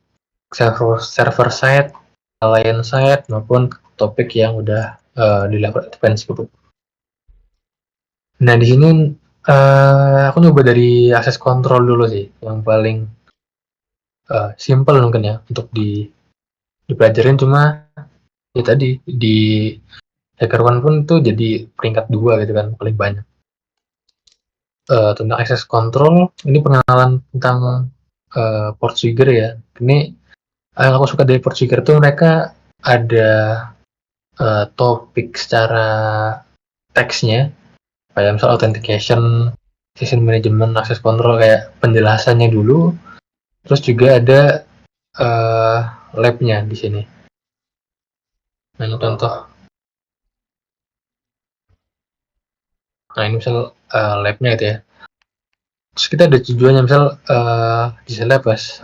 server side, client side maupun topik yang udah di level advance gitu. Nah di sini aku nyoba dari access control dulu sih, yang paling simple mungkin ya untuk dipelajarin. Cuma ya tadi di HackerOne pun tuh jadi peringkat 2 gitu kan, paling banyak. Tentang access control, ini pengenalan tentang Portswigger ya. Ini yang aku suka dari Portswigger tuh mereka ada topik secara teksnya, kayak misal authentication, session management, access control, kayak penjelasannya dulu, terus juga ada lab-nya di sini. Nah ini contoh. Nah ini misal lab-nya gitu ya. Terus kita ada tujuannya, misal di syllabus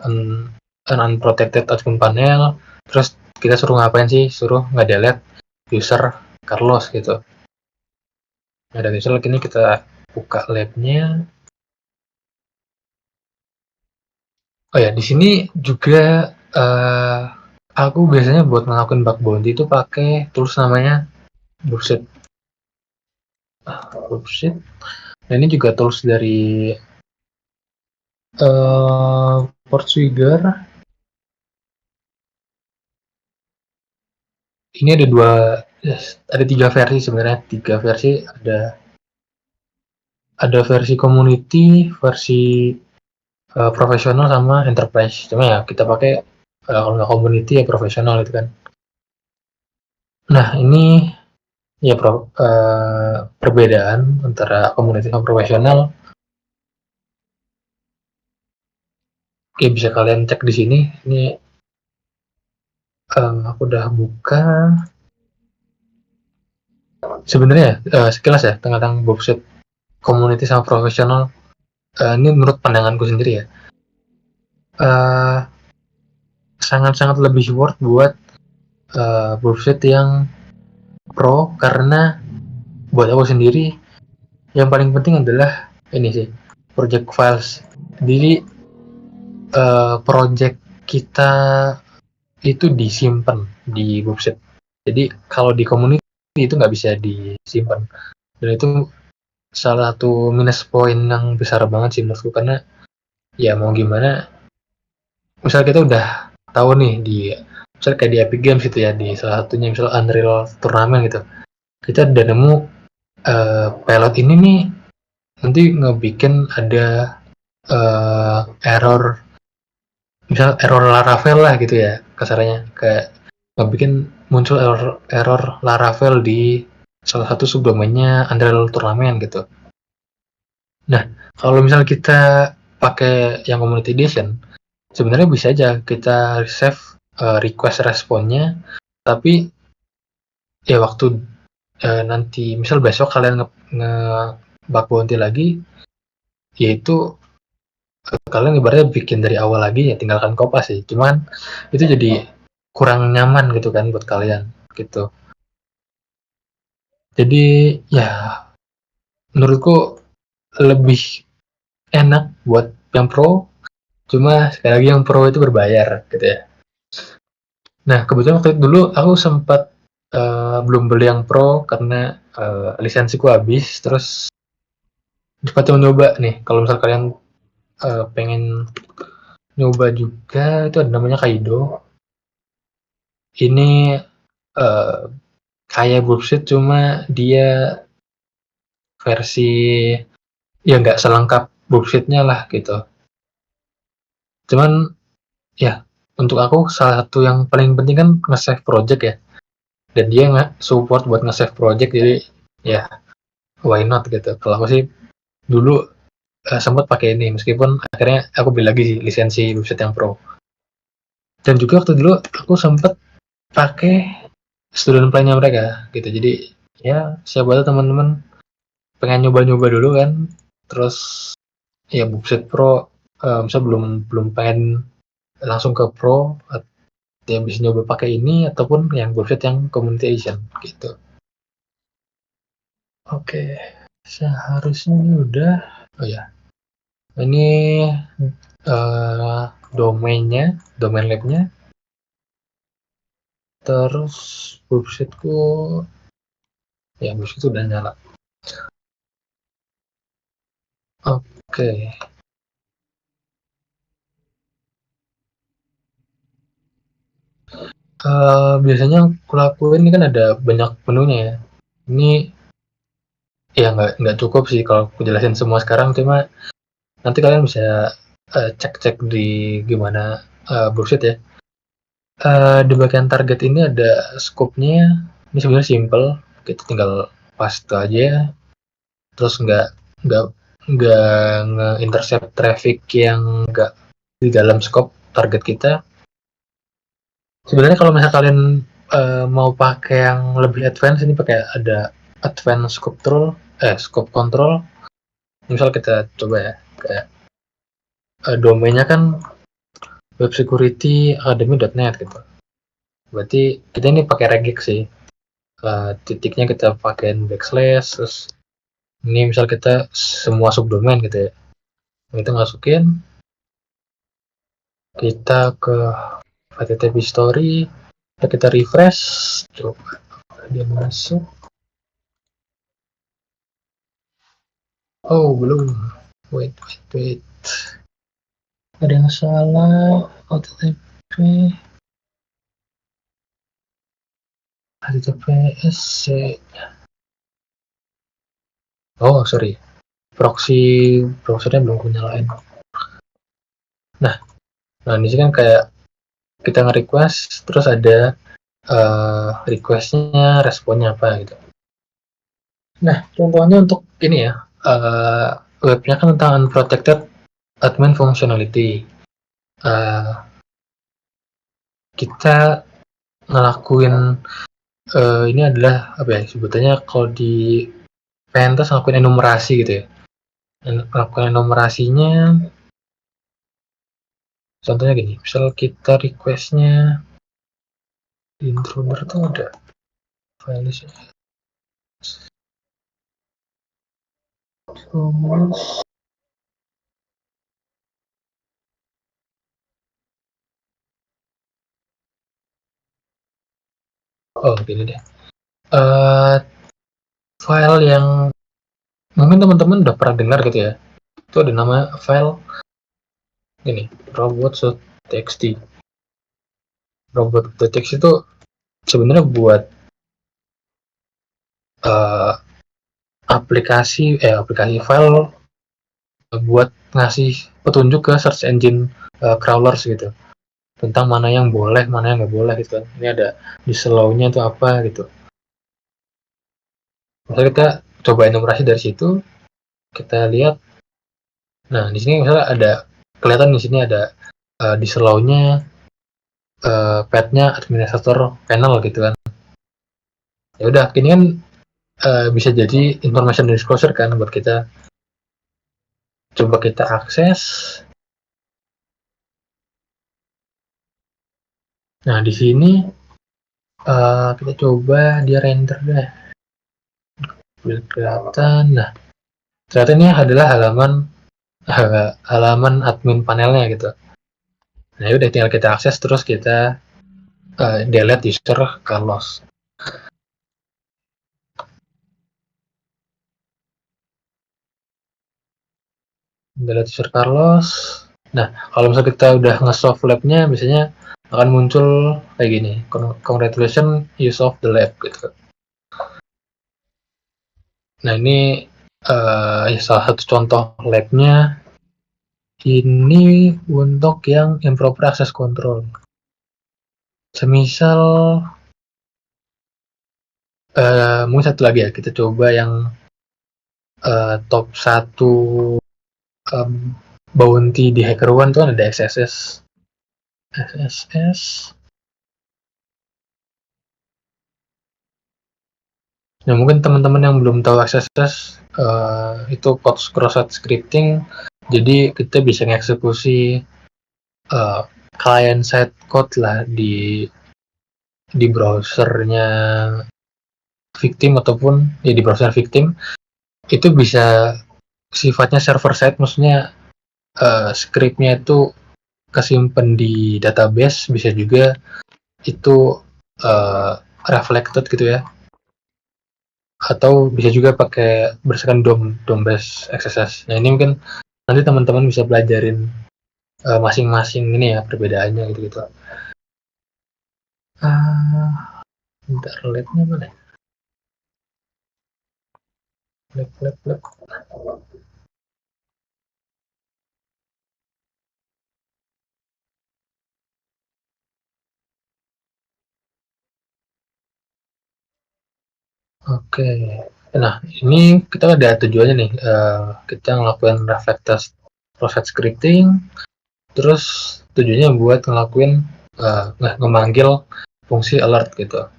unprotected outcome panel, terus kita suruh ngapain sih? Suruh nge-delete user Carlos gitu. Nah dari misal ini kita buka lab-nya. Oh ya, di sini juga aku biasanya buat ngelakuin bug bounty itu pakai tools namanya Bullshit. Bullshit. Nah ini juga tools dari Portswigger. Ini ada 3 versi sebenarnya. 3 versi, ada versi community, versi profesional sama enterprise. Cuma ya kita pakai kalau nggak community ya profesional gitu kan. Nah ini ya perbedaan antara community sama profesional. Oke, bisa kalian cek di sini. Ini aku udah buka. Sebenarnya sekilas ya tentang bullshit community sama profesional. Ini menurut pandanganku sendiri ya. Sangat-sangat lebih worth buat bullshit yang pro, karena buat aku sendiri yang paling penting adalah ini sih, project files. Jadi project kita itu disimpan di bullshit. Jadi kalau di community itu nggak bisa disimpan, dan itu salah satu minus point yang besar banget sih menurutku. Karena ya mau gimana, misal kita udah tahu nih misal kayak di Epic Games gitu ya, di salah satunya misal Unreal Tournament gitu, kita udah nemu pilot ini nih nanti ngebikin ada error, misal error Laravel lah gitu ya kasarnya, kayak ngebikin muncul error Laravel di salah satu subdomainnya Unreal Tournament gitu. Nah kalau misal kita pakai yang community edition, sebenarnya bisa aja kita save request responnya, tapi ya waktu nanti misal besok kalian nge-bug bounty lagi, yaitu kalian ibaratnya bikin dari awal lagi ya tinggalkan kopas sih, cuman itu jadi kurang nyaman gitu kan buat kalian gitu. Jadi ya menurutku lebih enak buat yang pro, cuma sekali lagi yang pro itu berbayar gitu ya. Nah kebetulan waktu itu dulu aku sempat belum beli yang pro karena lisensiku habis, terus cepat mencoba nih kalau misal kalian pengen nyoba juga, itu ada namanya Kaido. Ini kayak bullshit, cuma dia versi ya nggak selengkap bullshitnya lah gitu. Cuman ya untuk aku salah satu yang paling penting kan nge-save project ya, dan dia nggak support buat nge-save project, jadi ya why not gitu. Kalau aku sih dulu sempat pakai ini, meskipun akhirnya aku beli lagi sih lisensi bullshit yang pro. Dan juga waktu dulu aku sempat pakai student plan-nya mereka gitu, jadi ya siapa tahu teman-teman pengen nyoba-nyoba dulu kan, terus ya bullshit pro misal belum pengen langsung ke pro, yang bisa nyoba pakai ini ataupun yang bullshit yang community edition gitu. Oke, seharusnya ini udah. Oh ya, ini domain labnya. Terus bullshitku ya bullshit udah nyala. Oke. Biasanya aku lakuin ini kan ada banyak menunya ya. Ini ya nggak cukup sih kalau aku jelasin semua sekarang, cuma nanti kalian bisa cek-cek di gimana bullshit ya. Di bagian target ini ada scope-nya. Ini sebenarnya simple, kita tinggal paste aja, terus nggak nge-intercept traffic yang nggak di dalam scope target kita. Sebenarnya kalau misalnya kalian mau pakai yang lebih advance, ini pakai ada advance scope control. Misal kita coba ya, kayak domainnya kan websecurityacademy.net gitu. Berarti kita ini pakai regex sih. Titiknya kita pakai backslash, terus ini misal kita semua subdomain gitu ya, kita masukin, kita ke http story, kita refresh, coba dia masuk. Oh belum, wait, ada yang salah. https oh sorry, browsernya belum aku nyalain. Nah di sini kan kayak kita nge-request, terus ada requestnya, responnya apa gitu. Nah contohnya untuk ini ya, webnya kan tentang unprotected admin functionality. Kita ngelakuin ini adalah apa ya sebutannya, kalau di pentas ngelakuin enumerasi gitu ya. Ngelakuin enumerasinya, contohnya gini, misal kita requestnya di intruder tuh ada file list. Oh gini deh, file yang mungkin teman-teman udah pernah dengar gitu ya, itu ada nama file ini robot.txt. Robot.txt itu sebenarnya buat aplikasi file buat ngasih petunjuk ke search engine crawlers gitu, tentang mana yang boleh, mana yang nggak boleh gitu kan. Ini ada di slow-nya itu apa gitu. Misalnya kita coba enumerasi dari situ, kita lihat Nah, di sini misalnya ada kelihatan di sini ada di slow-nya pad-nya administrator panel gitu kan. Ya udah, ini kan bisa jadi information disclosure kan buat kita. Coba kita akses. Nah, di sini kita coba dia render deh. Biar kelihatan. Nah, ternyata ini adalah halaman admin panelnya gitu. Nah, udah tinggal kita akses terus kita delete user Carlos. Delete user Carlos. Nah, kalau misalnya kita udah nge-solve lab-nya, biasanya akan muncul kayak gini. Congratulations, you solved the lab gitu. Nah, ini salah satu contoh lab-nya. Ini untuk yang improper access control. Semisal mungkin satu lagi ya, kita coba yang top 1 bounty di HackerOne tuh ada XSS. Nah, mungkin teman-teman yang belum tahu XSS itu code cross-site scripting. Jadi kita bisa mengeksekusi client side code lah di browsernya victim ataupun di browser victim. Itu bisa sifatnya server side, maksudnya scriptnya itu kesimpan di database, bisa juga itu reflected gitu ya, atau bisa juga pakai berdasarkan DOM based XSS. Nah, ini mungkin nanti teman-teman bisa pelajarin masing-masing ini ya perbedaannya gitu. Bentar, lab-nya mana? Lab. Oke. Nah, ini kita ada tujuannya nih. Kita ngelakuin reflected cross-site scripting. Terus tujuannya buat ngelakuin ngemanggil fungsi alert gitu.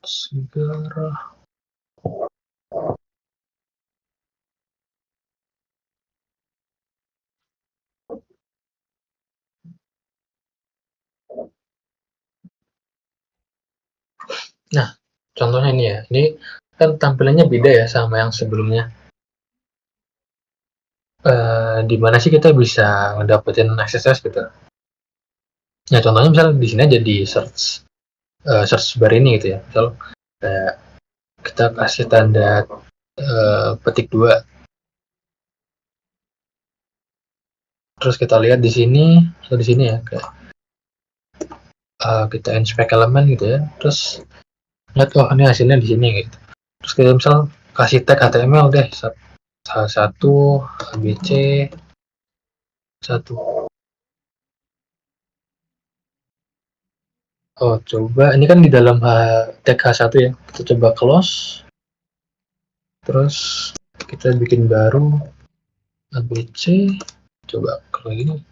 Segera. Nah, contohnya ini ya. Ini kan tampilannya beda ya sama yang sebelumnya. Di mana sih kita bisa ngedapetin XSS gitu? Nah, contohnya misalnya di sini aja di search bar ini gitu ya. Misal kita kasih tanda petik 2. Terus kita lihat di sini atau di sini ya, kayak kita inspect elemen gitu ya. Terus lihat, oh ini hasilnya di sini gitu. Terus kita misal kasih tag HTML deh, salah satu ABC 1. Oh, coba ini kan di dalam tag H1 ya. Kita coba close. Terus kita bikin baru ABC. Coba kalau ini.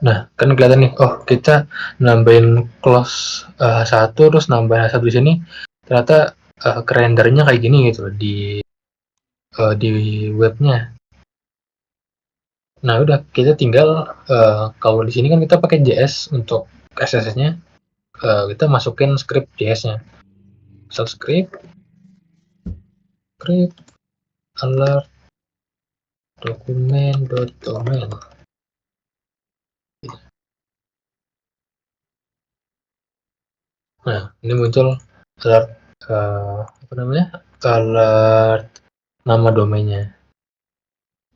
Nah, kan kelihatan nih, oh kita nambahin close H1 terus nambahin H1 di sini, ternyata rendernya kayak gini gitu di webnya. Nah, udah kita tinggal kalau di sini kan kita pakai JS untuk XSS-nya, kita masukin script JS-nya. Misal script alert document.domain. Nah, ini muncul alert alert nama domainnya.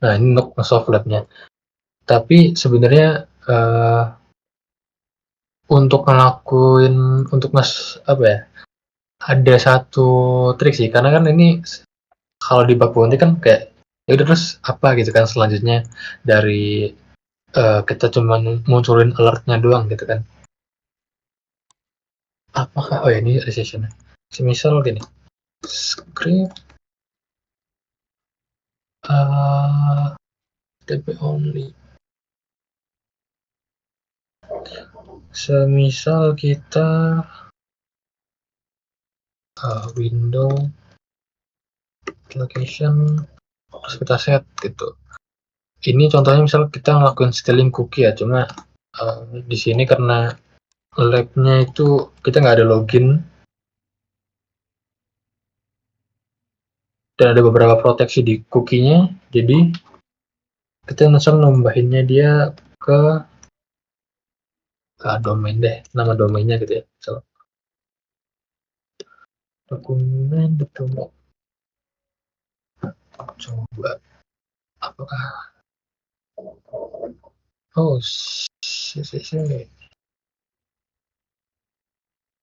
Nah, ini untuk nge-solve lab-nya. Tapi sebenarnya untuk ngelakuin ada satu trik sih, karena kan ini kalau di bug bounty kan kayak ya udah terus apa gitu kan selanjutnya dari kita cuma munculin alertnya doang gitu kan. apakah oh ya ini ada sessionnya. Semisal gini, script TP only. Semisal kita window location terus kita set gitu. Ini contohnya misal kita ngelakuin stealing cookie ya, cuma di sini karena lab-nya itu kita nggak ada login dan ada beberapa proteksi di cookie-nya, jadi kita misal nambahinnya dia ke domain deh, nama domainnya gitu ya. So, dokumen ketemu coba apakah oh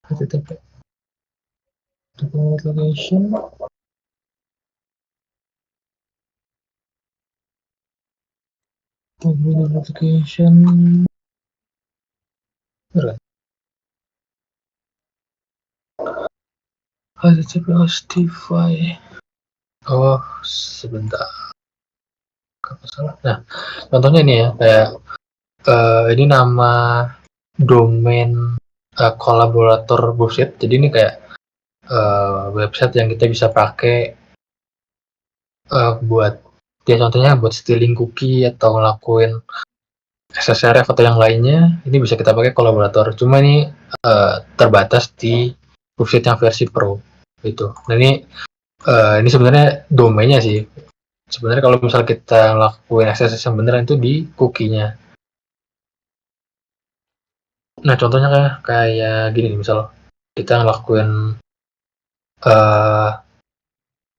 http document location document location http hostify oh sebentar apa salah. Nah contohnya ini ya kayak ini nama domain kolaborator bullshit, jadi ini kayak website yang kita bisa pakai buat ya contohnya buat stealing cookie atau ngelakuin SSRF atau yang lainnya, ini bisa kita pakai kolaborator. Cuma ini terbatas di website yang versi Pro gitu. Nah ini sebenarnya domainnya sih. Sebenarnya kalau misal kita ngelakuin SSS yang beneran itu di cookie-nya. Nah contohnya kayak gini nih, misal kita ngelakuin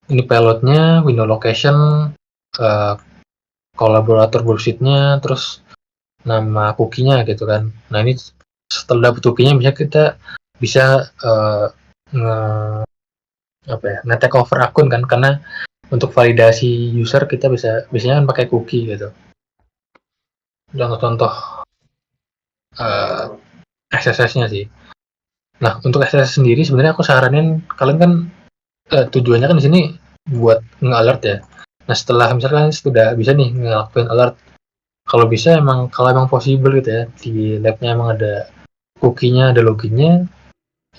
ini payload-nya, window location, kolaborator bullshit-nya, terus nama cookie-nya gitu kan. Nah ini setelah dapet cookie-nya bisa nge-take over akun kan, karena untuk validasi user kita biasanya kan pakai cookie gitu. Contoh-contoh SSS-nya sih. Nah untuk SSS sendiri sebenarnya aku saranin kalian kan tujuannya kan di sini buat nge-alert ya. Nah setelah misalkan sudah bisa nih ngelakuin alert, kalau bisa kalau emang possible gitu ya di labnya emang ada cookie-nya, ada loginnya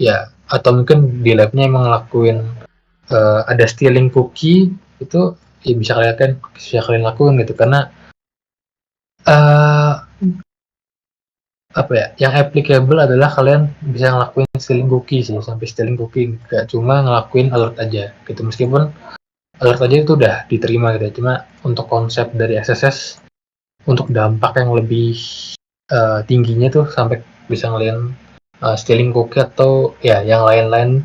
ya, atau mungkin di labnya emang ngelakuin ada stealing cookie itu ya bisa kalian lakuin gitu, karena apa ya yang applicable adalah kalian bisa ngelakuin stealing cookie sih, sampai stealing cookie gak cuma ngelakuin alert aja gitu, meskipun alert aja itu udah diterima gitu ya. Cuma untuk konsep dari SSS untuk dampak yang lebih tingginya tuh sampai bisa ngeliat stealing cookie atau ya yang lain-lain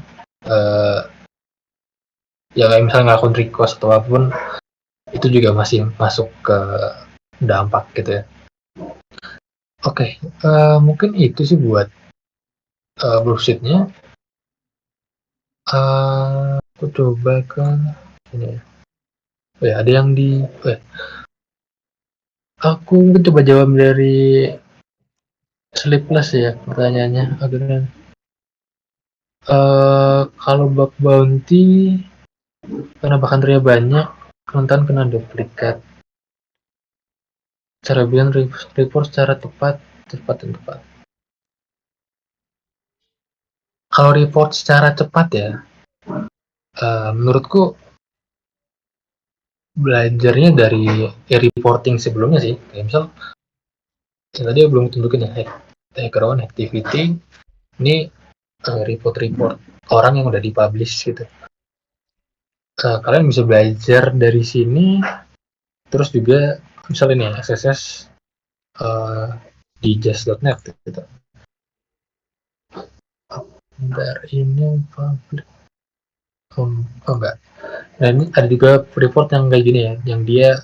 ya kayak misalnya ngelakuin request atau apapun, itu juga masih masuk ke dampak gitu ya. Oke, mungkin itu sih buat bullshit-nya. Aku coba ke ini ya. Oh ya, ada yang aku mungkin coba jawab dari Sleepless ya pertanyaannya. Akhirnya kalau bug bounty karena bahan rea banyak, rentan kena duplikat. Cara bilang report secara tepat dan tepat. Kalau report secara cepat ya, menurutku belajarnya dari reporting sebelumnya sih. Kayak misal tadi belum tunjukin ya HackerOne activity, ini report orang yang udah dipublish gitu. Kalian bisa belajar dari sini, terus juga misalnya nih SSS di just.net gitu. Dari ini public enggak. Nah ini ada juga report yang kayak gini ya, yang dia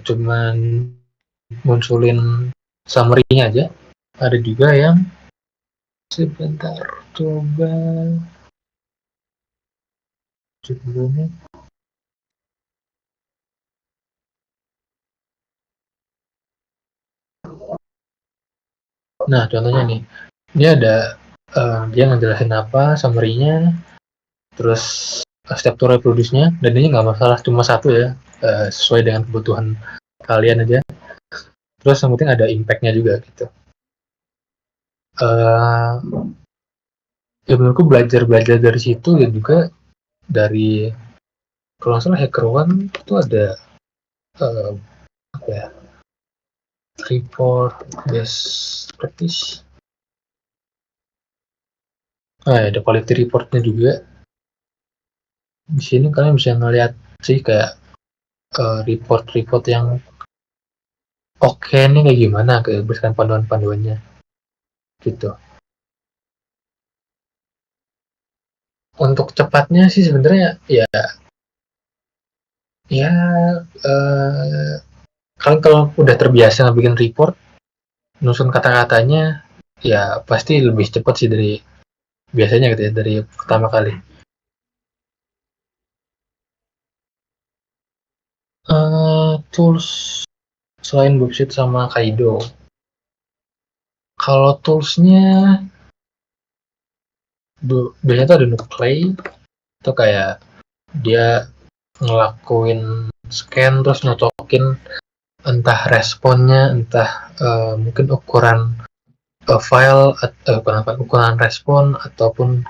cuman munculin summary-nya aja. Ada juga yang sebentar coba judulnya. Nah contohnya nih, ini ada dia ngejelasin apa summary-nya, terus step to reproduce-nya, dan ini nggak masalah cuma satu ya, sesuai dengan kebutuhan kalian aja. Terus yang penting ada impact-nya juga gitu. Ya menurutku belajar dari situ, dan juga dari kalau nggak salah HackerOne itu ada apa ya, report best practice. Ada quality report-nya juga. Di sini kalian bisa ngeliat sih kayak report-report yang oke nih kayak gimana, kayak berdasarkan panduan-panduannya gitu. Untuk cepatnya sih sebenarnya ya kalian kalau udah terbiasa bikin report, nusun kata-katanya ya pasti lebih cepat sih dari biasanya gitu ya, dari pertama kali. Tools selain Bubsheet sama Kaido, kalau toolsnya biasanya tuh ada Nuclei, itu kayak dia ngelakuin scan terus nyocokin entah responnya, entah mungkin ukuran file, ukuran respon ataupun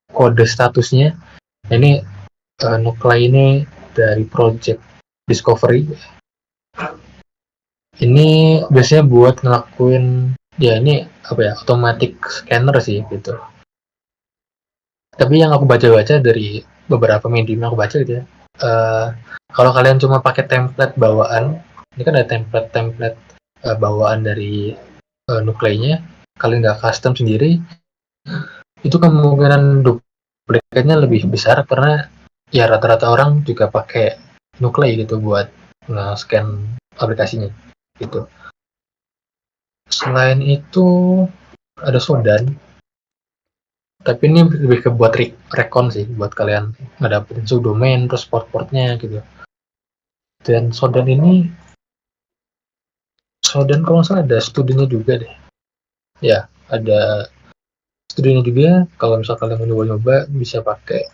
kode statusnya. Ini Nuclei ini dari project Discovery. Ini biasanya buat ngelakuin ya ini apa ya, automatic scanner sih gitu. Tapi yang aku baca-baca dari beberapa medium yang aku baca gitu ya, kalau kalian cuma pakai template bawaan, ini kan ada template bawaan dari Nuclei-nya, kalian nggak custom sendiri, itu kemungkinan duplikatnya lebih besar karena ya rata-rata orang juga pakai Nuclei gitu buat nge-scan aplikasinya gitu. Selain itu ada Shodan, tapi ini lebih ke buat recon sih, buat kalian ngedapetin subdomain terus port-portnya gitu. Dan Shodan kalau nggak salah ada studinya juga deh ya, ada studinya juga. Kalau misal kalian mau nyoba-nyoba bisa pakai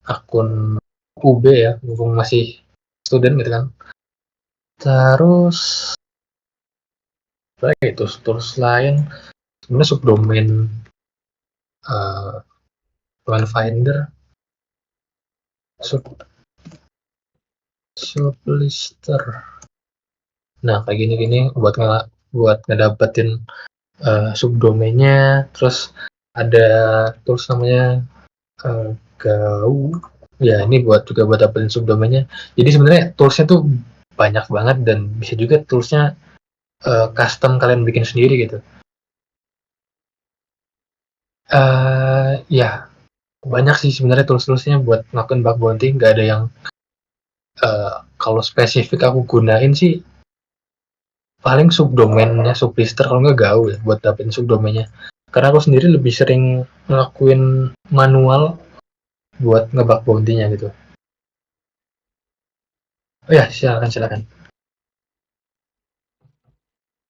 akun UB ya, mumpung masih student gitu kan. Terus itu tools lain sebenarnya subdomain, domain finder, sublister. Nah kayak gini buat ngedapetin subdomainnya. Terus ada tools namanya GAU ya, ini buat dapetin subdomainnya. Jadi sebenarnya toolsnya tuh banyak banget, dan bisa juga toolsnya custom kalian bikin sendiri gitu. Ya banyak sih sebenarnya tools-toolsnya buat ngelakuin bug bounty. Nggak ada yang kalau spesifik aku gunain sih, paling subdomainnya sublister, kalau nggak GAU ya, buat dapetin subdomainnya. Karena aku sendiri lebih sering ngelakuin manual buat ngebug bounty-nya gitu. Oh ya, silakan.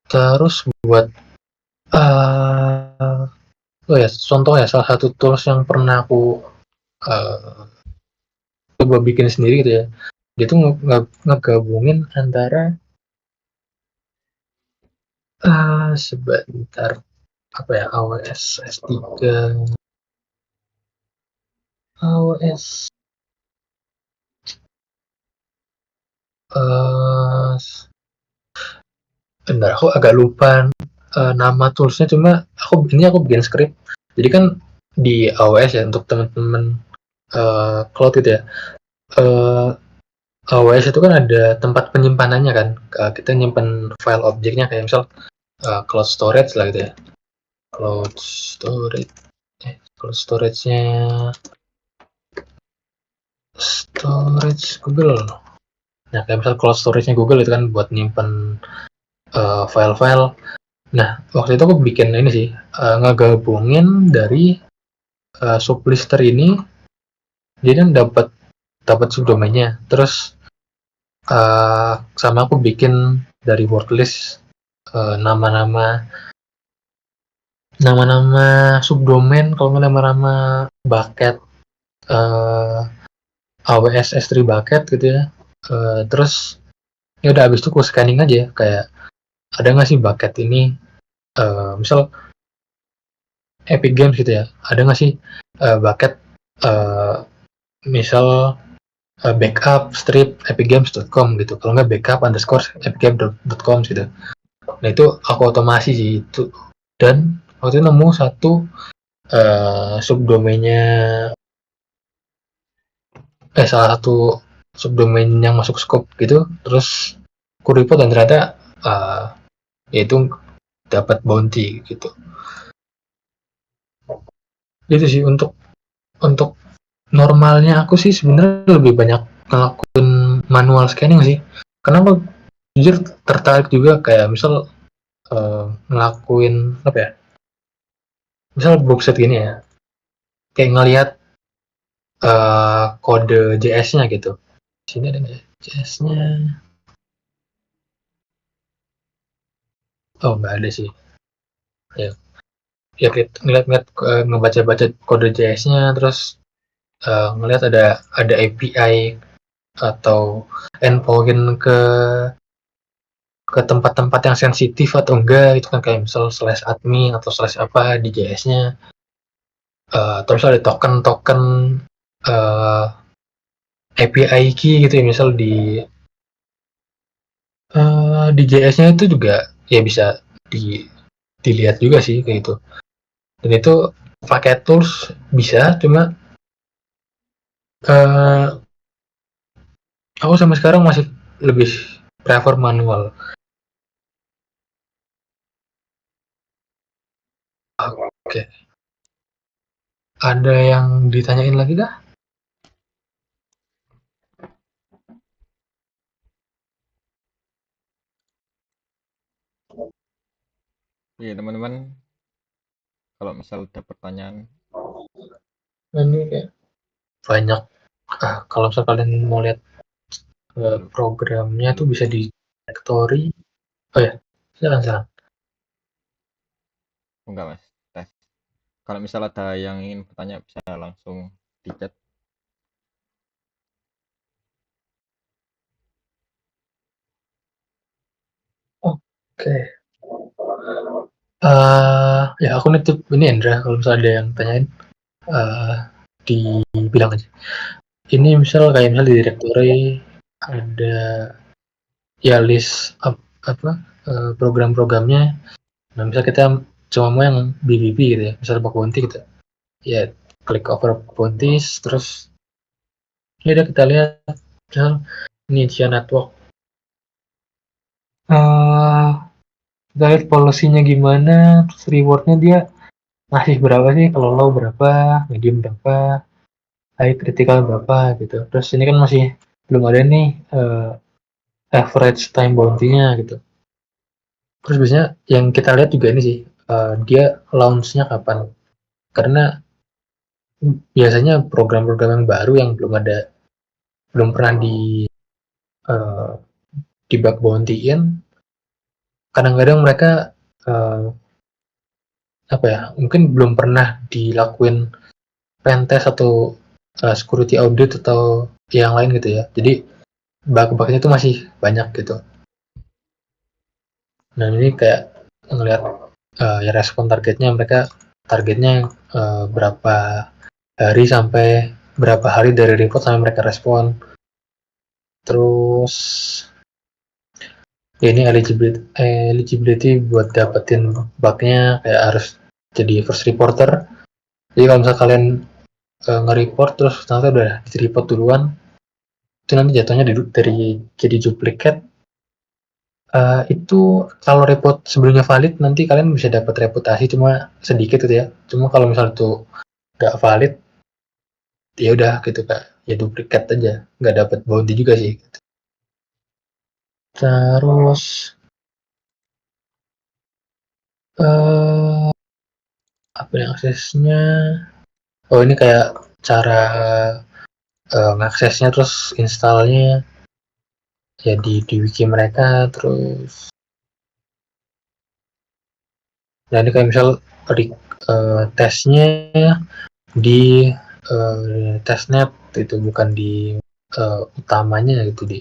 Terus buat oh ya, contoh ya, salah satu tools yang pernah aku coba bikin sendiri gitu ya, dia tuh ngegabungin antara sebentar, apa ya, AWS S3, AWS bentar, aku agak lupa nama toolsnya, cuma aku bikin script. Jadi kan di AWS ya, untuk teman-teman cloud itu ya, AWS itu kan ada tempat penyimpanannya kan, kita nyimpan file objeknya kayak misal cloud storage lah gitu ya, cloud storage-nya storage Google. Nah kayak misal cloud storage-nya Google itu kan buat nyimpan file-file. Nah waktu itu aku bikin ini sih, ngegabungin dari sublister ini, jadi dapat subdomainnya. Terus sama aku bikin dari word list nama-nama nama-nama subdomain, kalau nggak nama-nama bucket, AWS S3 bucket gitu ya. Terus ya udah habis itu aku scanning aja kayak ada nggak sih bucket ini, misal Epic Games gitu ya, ada nggak sih bucket misal backup strip epicgames.com gitu, kalau nggak backup underscore epicgames.com gitu. Nah itu aku otomasi sih itu, dan waktu itu nemu satu subdomainnya, salah satu subdomain yang masuk scope gitu, terus aku report dan ternyata yaitu dapat bounty gitu. Itu sih untuk normalnya aku sih sebenarnya lebih banyak ngelakuin manual scanning sih. Kenapa jujur tertarik juga kayak misal ngelakuin apa ya? Misal bookset gini ya, kayak ngelihat kode JS-nya gitu. Sini ada nggak ya JS-nya? Oh nggak ada sih. Ya, ya ngeliat ngebaca-baca kode JS-nya, terus ngelihat ada API atau endpoint ke tempat-tempat yang sensitif atau enggak itu kan, kayak misal /admin atau /apa di JS-nya, atau misal ada token API key gitu ya, misal di JS-nya itu juga ya bisa dilihat juga sih kayak gitu. Dan itu pakai tools bisa, cuma aku sampai sekarang masih lebih prefer manual. Oke, ada yang ditanyain lagi kah? Iya teman-teman, kalau misal ada pertanyaan, Ini kayak banyak. Kalau misal kalian mau lihat programnya tuh bisa di directory. Oh ya, silakan. enggak mas, tes. Kalau misal ada yang ingin bertanya bisa langsung di chat. Oke. Ya aku nitip ini Endra, kalau misalnya ada yang tanyain dibilang aja. Ini misal kayak misal di directory ada ya list apa program-programnya. Nah misal kita cuma mau yang BBB gitu ya, misal bug bounty gitu ya, klik over bounties, terus ya udah kita lihat misal ini Cia network, kita lihat policy-nya gimana, terus rewardnya dia ngasih berapa sih, kalau low berapa, medium berapa, high critical berapa gitu. Terus ini kan masih belum ada nih average time bounty-nya gitu. Terus biasanya yang kita lihat juga ini sih, dia launch-nya kapan. Karena biasanya program-program yang baru yang belum pernah uh, di bug bounty-in, kadang-kadang mereka apa ya, mungkin belum pernah dilakuin pentest atau security audit atau yang lain gitu ya. Jadi bug-bugnya itu masih banyak gitu. Nah ini kayak ngelihat ya respon targetnya, mereka targetnya berapa hari sampai berapa hari dari report sampai mereka respon. Terus ya ini eligibility buat dapetin bugnya kayak harus jadi first reporter. Jadi kalau misalnya kalian nge-report terus ternyata udah di-report duluan, itu nanti jatuhnya dari jadi duplicate. Itu kalau report sebelumnya valid nanti kalian bisa dapat reputasi cuma sedikit gitu ya. Cuma kalau misalnya itu nggak valid, ya udah gitu kak, ya duplikat aja, nggak dapat bounty juga sih. Terus apa yang aksesnya? Oh ini kayak cara ngaksesnya, terus installnya ya di wiki mereka, terus Nah ini kayak misal tesnya di testnet itu bukan di utamanya gitu di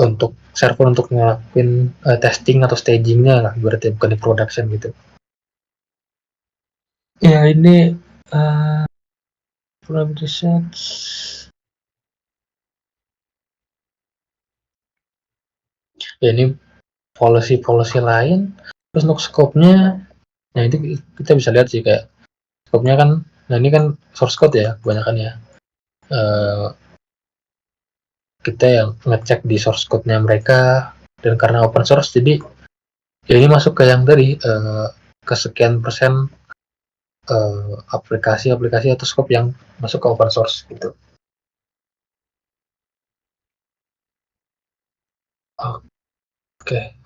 untuk server untuk ngelakuin testing atau stagingnya lah, berarti bukan di production gitu. Ya ini from research ya ini policy lain. Terus untuk scope-nya, nah itu kita bisa lihat sih kayak scope-nya kan, nah ini kan source code ya kebanyakan ya. Kita yang ngecek di source code-nya mereka, dan karena open source jadi ya ini masuk ke yang tadi kesekian persen aplikasi-aplikasi atau scope yang masuk ke open source gitu. Oke,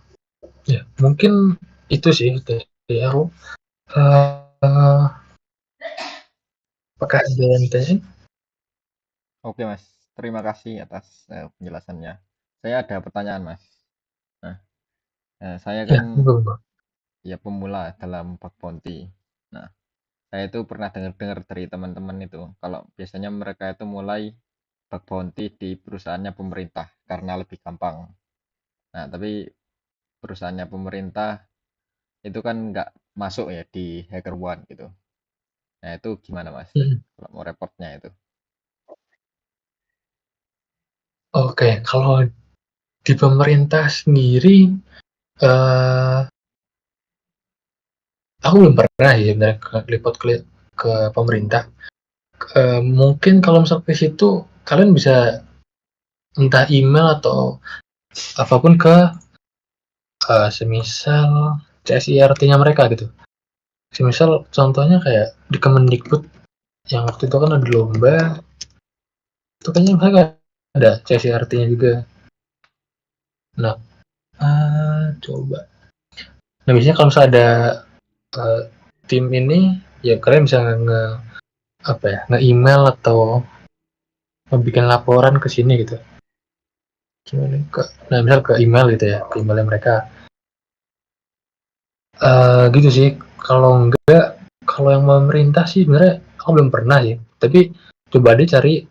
ya mungkin itu sih dari aku. Apakah ada yang ditanya? Oke Mas, terima kasih atas penjelasannya. Saya ada pertanyaan Mas. Nah, saya Ya, kan enggak. ya pemula dalam bug bounty. Nah, saya itu pernah dengar-dengar dari teman-teman itu kalau biasanya mereka itu mulai bug bounty di perusahaannya pemerintah karena lebih gampang. Nah, tapi perusahaannya pemerintah itu kan nggak masuk ya di HackerOne gitu. Nah, itu gimana Mas? Kalau mau reportnya itu? Oke, kalau di pemerintah sendiri, aku belum pernah ya sebenarnya keliput ke pemerintah. Mungkin kalau misal ke situ, kalian bisa entah email atau apapun ke semisal CSIRT-nya mereka gitu. Semisal contohnya kayak di Kemendikbud yang waktu itu kan ada lomba, itu kayaknya mereka ada CSIRT-nya juga. Nah, coba. Nah, biasanya kalau misalnya ada tim ini, ya kalian bisa nge-email atau bikin laporan ke sini gitu. Nah, misal ke email gitu ya, ke emailnya mereka. Gitu sih. Kalau enggak, kalau yang pemerintah sih sebenarnya aku belum pernah sih. Tapi coba deh cari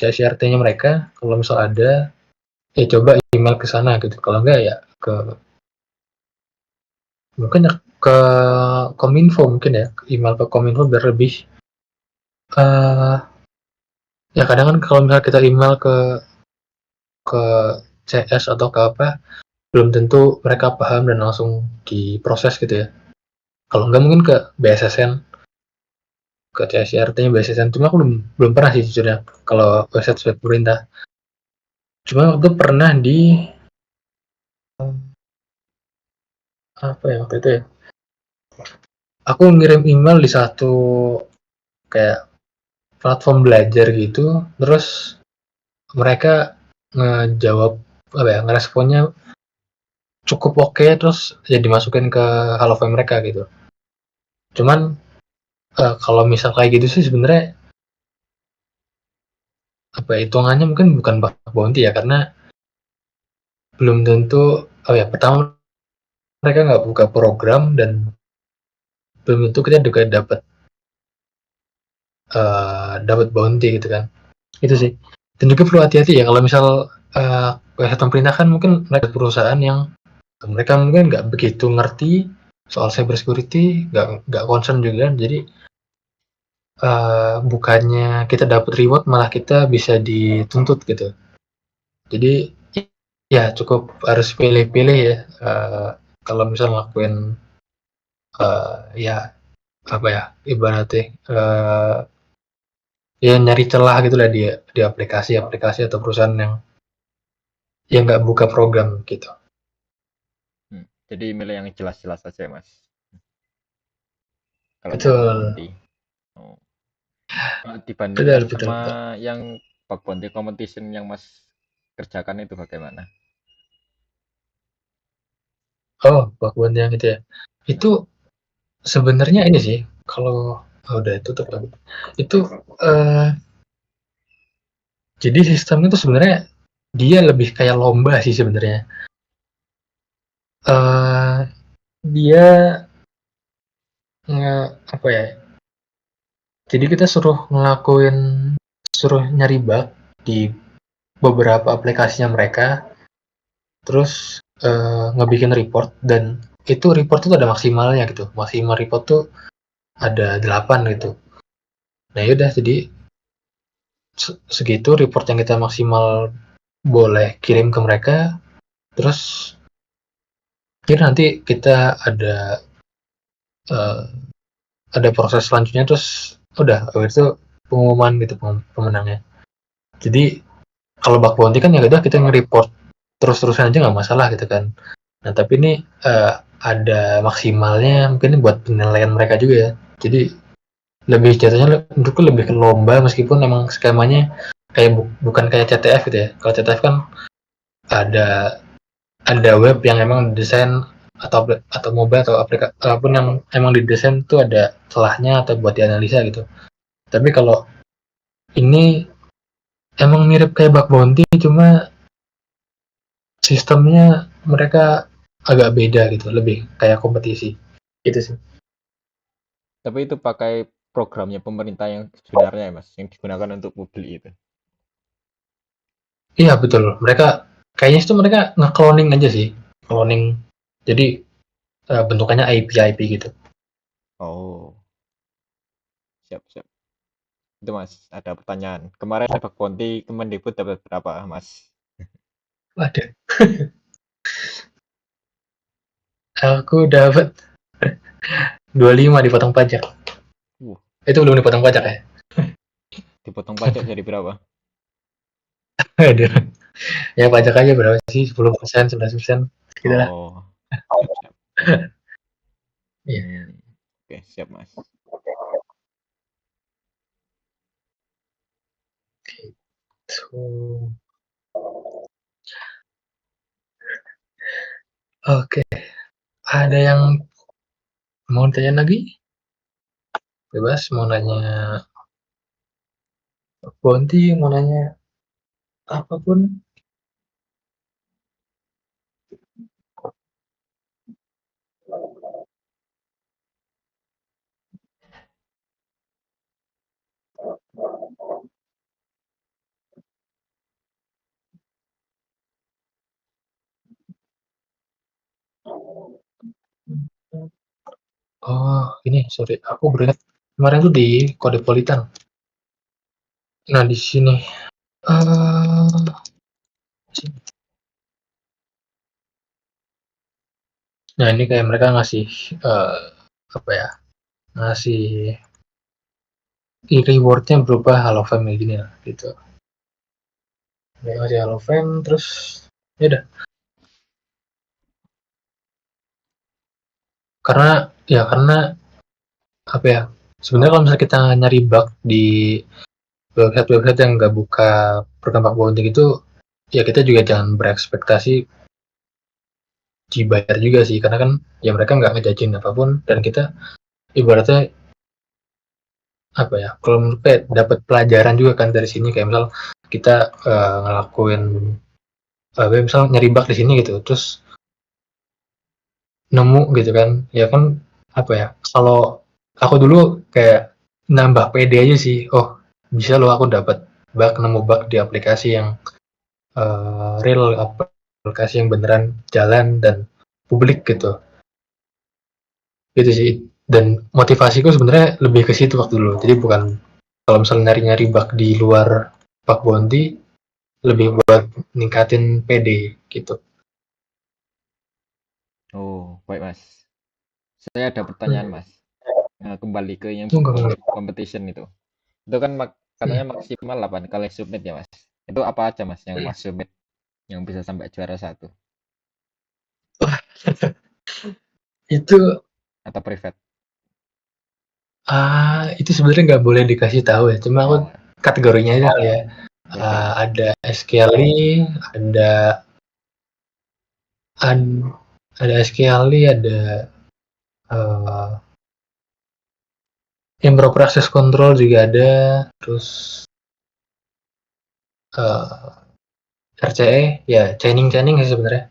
CSRT-nya mereka. Kalau misal ada, ya coba email ke sana gitu. Kalau enggak ya mungkin ya ke Kominfo mungkin ya, email ke Kominfo biar lebih ya kadang kan kalau misalnya kita email ke CS atau ke apa, belum tentu mereka paham dan langsung diproses gitu ya. Kalau enggak mungkin ke BSSN, ke CSRT-nya BSSN. Cuma aku belum pernah sih jujurnya kalau website pemerintah. Cuma waktu pernah di apa ya waktu itu ya. Aku ngirim email di satu kayak platform belajar gitu, terus mereka ngejawab apa ya, ngeresponnya cukup oke, terus ya dimasukin ke halo mereka gitu. Cuman kalau misal kayak gitu sih sebenarnya apa ya, hitungannya mungkin bukan bug bounty ya, karena belum tentu pertama mereka nggak buka program, dan belum tentu kita juga dapat bounty gitu kan. Itu sih. Dan juga perlu hati-hati ya kalau misal website pemerintah kan mungkin mereka perusahaan yang mereka mungkin nggak begitu ngerti soal cyber security, nggak concern juga, jadi bukannya kita dapat reward malah kita bisa dituntut gitu. Jadi ya cukup harus pilih-pilih ya kalau misal ngelakuin ya apa ya ibaratnya ya nyari celah gitu lah di aplikasi atau perusahaan yang nggak buka program gitu. Jadi milih yang jelas-jelas saja Mas. Kalau mau bug Betul, bounty. Oh. Kalau dibandingkan betul, betul, sama betul. yang bug bounty competition yang Mas kerjakan itu bagaimana? Oh, Bakwan yang itu ya. Itu sebenarnya ini sih, kalau udah tutup lagi. Itu jadi sistemnya itu sebenarnya dia lebih kayak lomba sih sebenarnya. dia apa ya? Jadi kita suruh nyari bug di beberapa aplikasinya mereka, terus ngebikin report, dan itu report itu ada maksimalnya gitu. Maksimal report tuh ada 8 gitu. Nah yaudah, jadi segitu report yang kita maksimal boleh kirim ke mereka, terus nanti kita uh, ada proses selanjutnya, terus udah itu pengumuman gitu, pemenangnya. Jadi kalau bug bounty kan ya udah kita nge-report terus-terusan aja nggak masalah gitu kan. Nah tapi ini ada maksimalnya, mungkin buat penilaian mereka juga ya. Jadi lebih jatuhnya menurutku lebih ke lomba, meskipun emang skemanya kayak bukan kayak CTF gitu ya. Kalau CTF kan ada web yang emang desain atau mobile atau aplikasi apapun yang emang didesain tuh ada celahnya atau buat dianalisa gitu. Tapi kalau ini emang mirip kayak bug bounty, cuma sistemnya mereka agak beda gitu, lebih kayak kompetisi gitu sih. Tapi itu pakai programnya pemerintah yang sebenarnya ya mas, yang digunakan untuk publik itu. Iya betul, kayaknya itu mereka nge-cloning aja sih, cloning. Jadi bentukannya IP gitu. Oh, siap siap. Itu mas, ada pertanyaan. Kemarin bug bounty Kemendikbud dapat berapa mas? Waduh, aku dapat 25 dipotong pajak. Itu belum dipotong pajak ya? Dipotong pajak jadi berapa? Aduh. Ya pajak aja berapa sih? 10%, 11%, gitu lah. Oh, siap siap. Iya. Oke, siap mas. So, oke, ada yang mau tanya lagi? Bebas, mau nanya bounty, mau nanya apapun. Oh, ini sorry, aku beringat kemarin tuh di Kodepolitan. Nah, di sini. Nah, ini kayak mereka ngasih apa ya? Ngasih rewardnya berupa Halo Fame gini lah, gitu. Mereka ngasih Halo Fame, terus ya udah. Karena apa ya? Sebenarnya kalau misalnya kita nyari bug di website-website yang nggak buka program bug bounty gitu, ya kita juga jangan berekspektasi dibayar juga sih, karena kan ya mereka nggak ngejajin apapun, dan kita ibaratnya apa ya, kalau menurut saya dapat pelajaran juga kan dari sini, kayak misal kita ngelakuin misal nyari bug di sini gitu, terus nemu gitu kan, ya kan apa ya, kalau aku dulu kayak nambah pede aja sih, oh bisa loh aku dapat nemu bug di aplikasi yang real, aplikasi yang beneran jalan dan publik gitu sih. Dan motivasiku sebenarnya lebih ke situ waktu dulu, jadi bukan kalau misalnya nyari-nyari bug di luar bug bounty, lebih buat ningkatin PD gitu. Oh, baik mas. Saya ada pertanyaan mas. Nah, kembali ke yang Itu enggak. competition itu. Itu kan katanya maksimal 8 kali submit ya mas. Itu apa aja mas yang mas submit yang bisa sampai juara 1? Itu Atau private? itu sebenarnya nggak boleh dikasih tahu ya, cuma aku Oh, kategorinya aja ya. boleh mas. Ada SQLI, ada ada SQLI, ada uh, improper access control juga ada, terus RCE ya, chaining sih sebenarnya.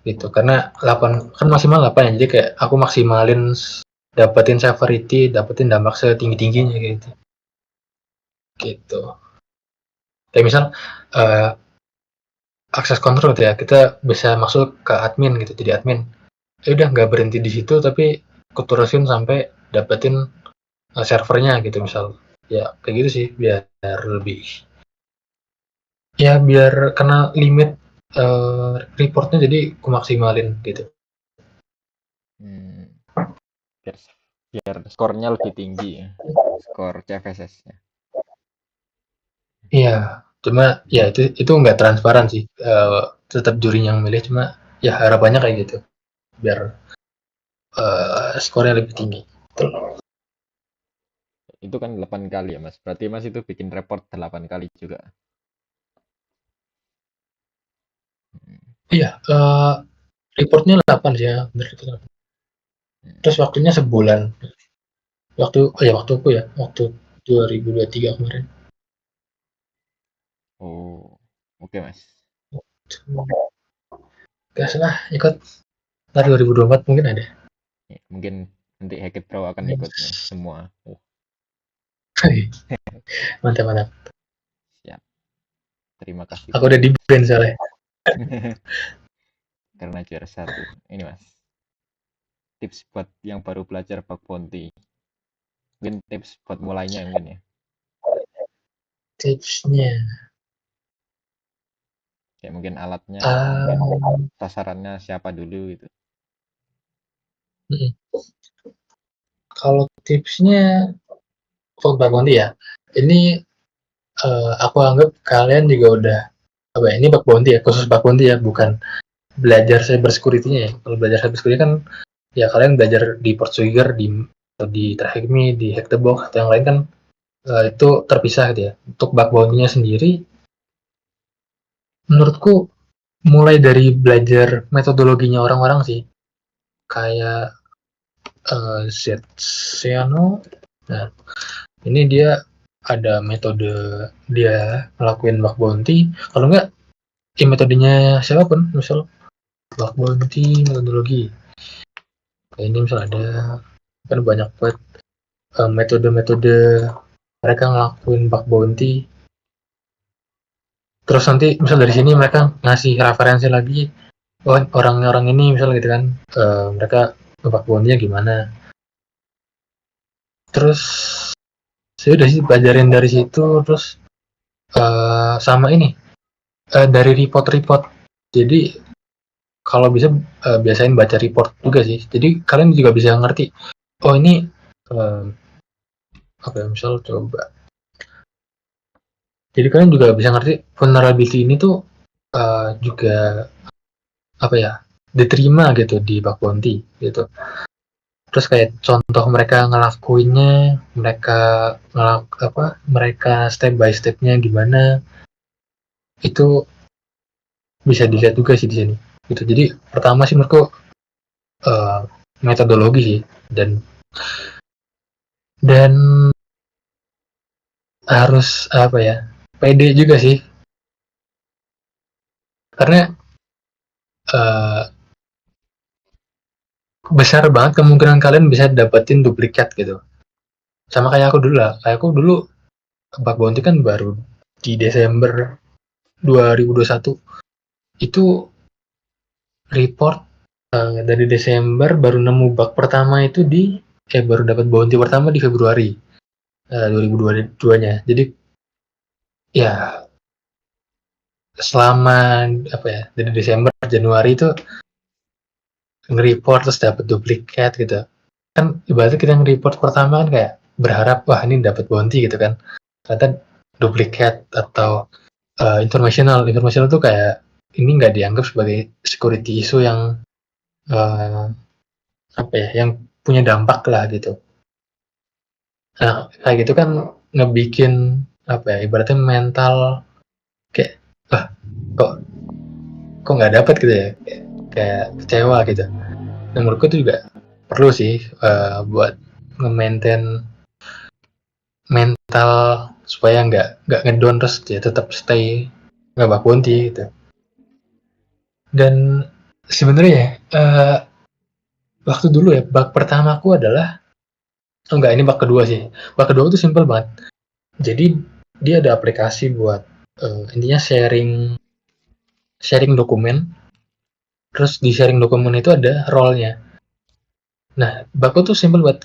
gitu. Karena 8 kan maksimal 8 ya, jadi kayak aku maksimalin dapetin severity, dapetin dampak setinggi-tingginya gitu. Gitu. Kayak misal akses control gitu ya, kita bisa masuk ke admin gitu, jadi admin. Ya udah nggak berhenti di situ, tapi kuterusin sampai dapetin servernya gitu misal. Ya kayak gitu sih, biar lebih ya biar kena limit reportnya, jadi aku maksimalin gitu. Hmm, biar biar skornya lebih tinggi ya. Skor CVSS-nya. Iya, cuma ya itu nggak transparan sih. Tetap juri yang milih, cuma ya harapannya kayak gitu, biar skornya lebih tinggi. Betul. Itu kan 8 kali ya, Mas. Berarti Mas itu bikin report 8 kali juga. Hmm. Iya, reportnya 8 sih ya, bener itu. Terus waktunya sebulan. Waktuku ya, waktu 2023 kemarin. Oh, oke Mas. Gas lah, ikut. Ntar 2024 mungkin ada. Ya, mungkin nanti Hekit Pro akan ikut nih semua. Oh, Mantap, mantap. siap. Terima kasih Aku udah banyak di Mas. band soalnya. Karena juara 1. Ini Mas. Tips buat yang baru belajar bug bounty. Mungkin tips buat mulainya mungkin ya. Tipsnya. Kayak mungkin alatnya atau mungkin sasarannya siapa dulu gitu. Kalau tipsnya untuk bug bounty ya, ini aku anggap kalian juga udah apa ya, ini bug bounty ya, khusus bug bounty ya, bukan belajar cyber security-nya ya. Kalau belajar cyber security kan ya kalian belajar di Portsuiger, di Trahacme, di Hack the Box atau yang lain kan, itu terpisah gitu ya. Untuk bug bounty-nya sendiri, menurutku mulai dari belajar metodologinya orang-orang sih, kayak Zetziano. Nah, ini dia ada metode dia ngelakuin bug bounty. Kalau enggak, ya metodenya siapapun, misal bug bounty metodologi. Kayak ini misal ada kan banyak banget metode-metode mereka ngelakuin bug bounty. Terus nanti misal dari sini mereka ngasih referensi lagi, oh orang-orang ini misal gitu kan, mereka bug bounty-nya gimana. Terus saya udah sih pelajarin dari situ. Terus sama ini dari report-report. Jadi kalau bisa biasain baca report juga sih. Jadi kalian juga bisa ngerti. Oh ini apa ya, misal coba. Jadi kalian juga bisa ngerti vulnerability ini tuh juga apa ya, diterima gitu di bug bounty gitu. Terus kayak contoh mereka ngelakuinnya, mereka step by stepnya gimana, itu bisa dilihat juga sih di sini. Gitu. Jadi pertama sih menurutku metodologi sih, dan harus apa ya, pede juga sih, karena uh, besar banget kemungkinan kalian bisa dapetin duplikat gitu. Sama kayak aku dulu lah, kayak aku dulu bug bounty kan baru di Desember 2021, itu report dari Desember, baru nemu bug pertama itu baru dapat bounty pertama di Februari 2022-nya. Jadi ya selama apa ya, dari Desember Januari itu nge-report terus dapat duplikat gitu. Kan ibaratnya kita nge-report pertama kan kayak berharap wah ini dapat bounty gitu kan. Ternyata duplikat atau informational tuh kayak ini nggak dianggap sebagai security issue yang apa ya, yang punya dampak lah gitu. Nah kayak gitu kan ngebikin apa ya, ibaratnya mental kayak kok nggak dapat gitu ya, kayak kecewa gitu. Nah, menurutku itu juga perlu sih buat nge-maintain mental supaya nggak ngedown, terus dia tetap stay nggak bak bounty gitu. Dan sebenarnya waktu dulu ya, bug pertamaku adalah enggak, ini bug kedua sih. Bug kedua itu simple banget. Jadi dia ada aplikasi buat intinya sharing dokumen. Terus di sharing dokumen itu ada role-nya. Nah, bugku tuh simple banget.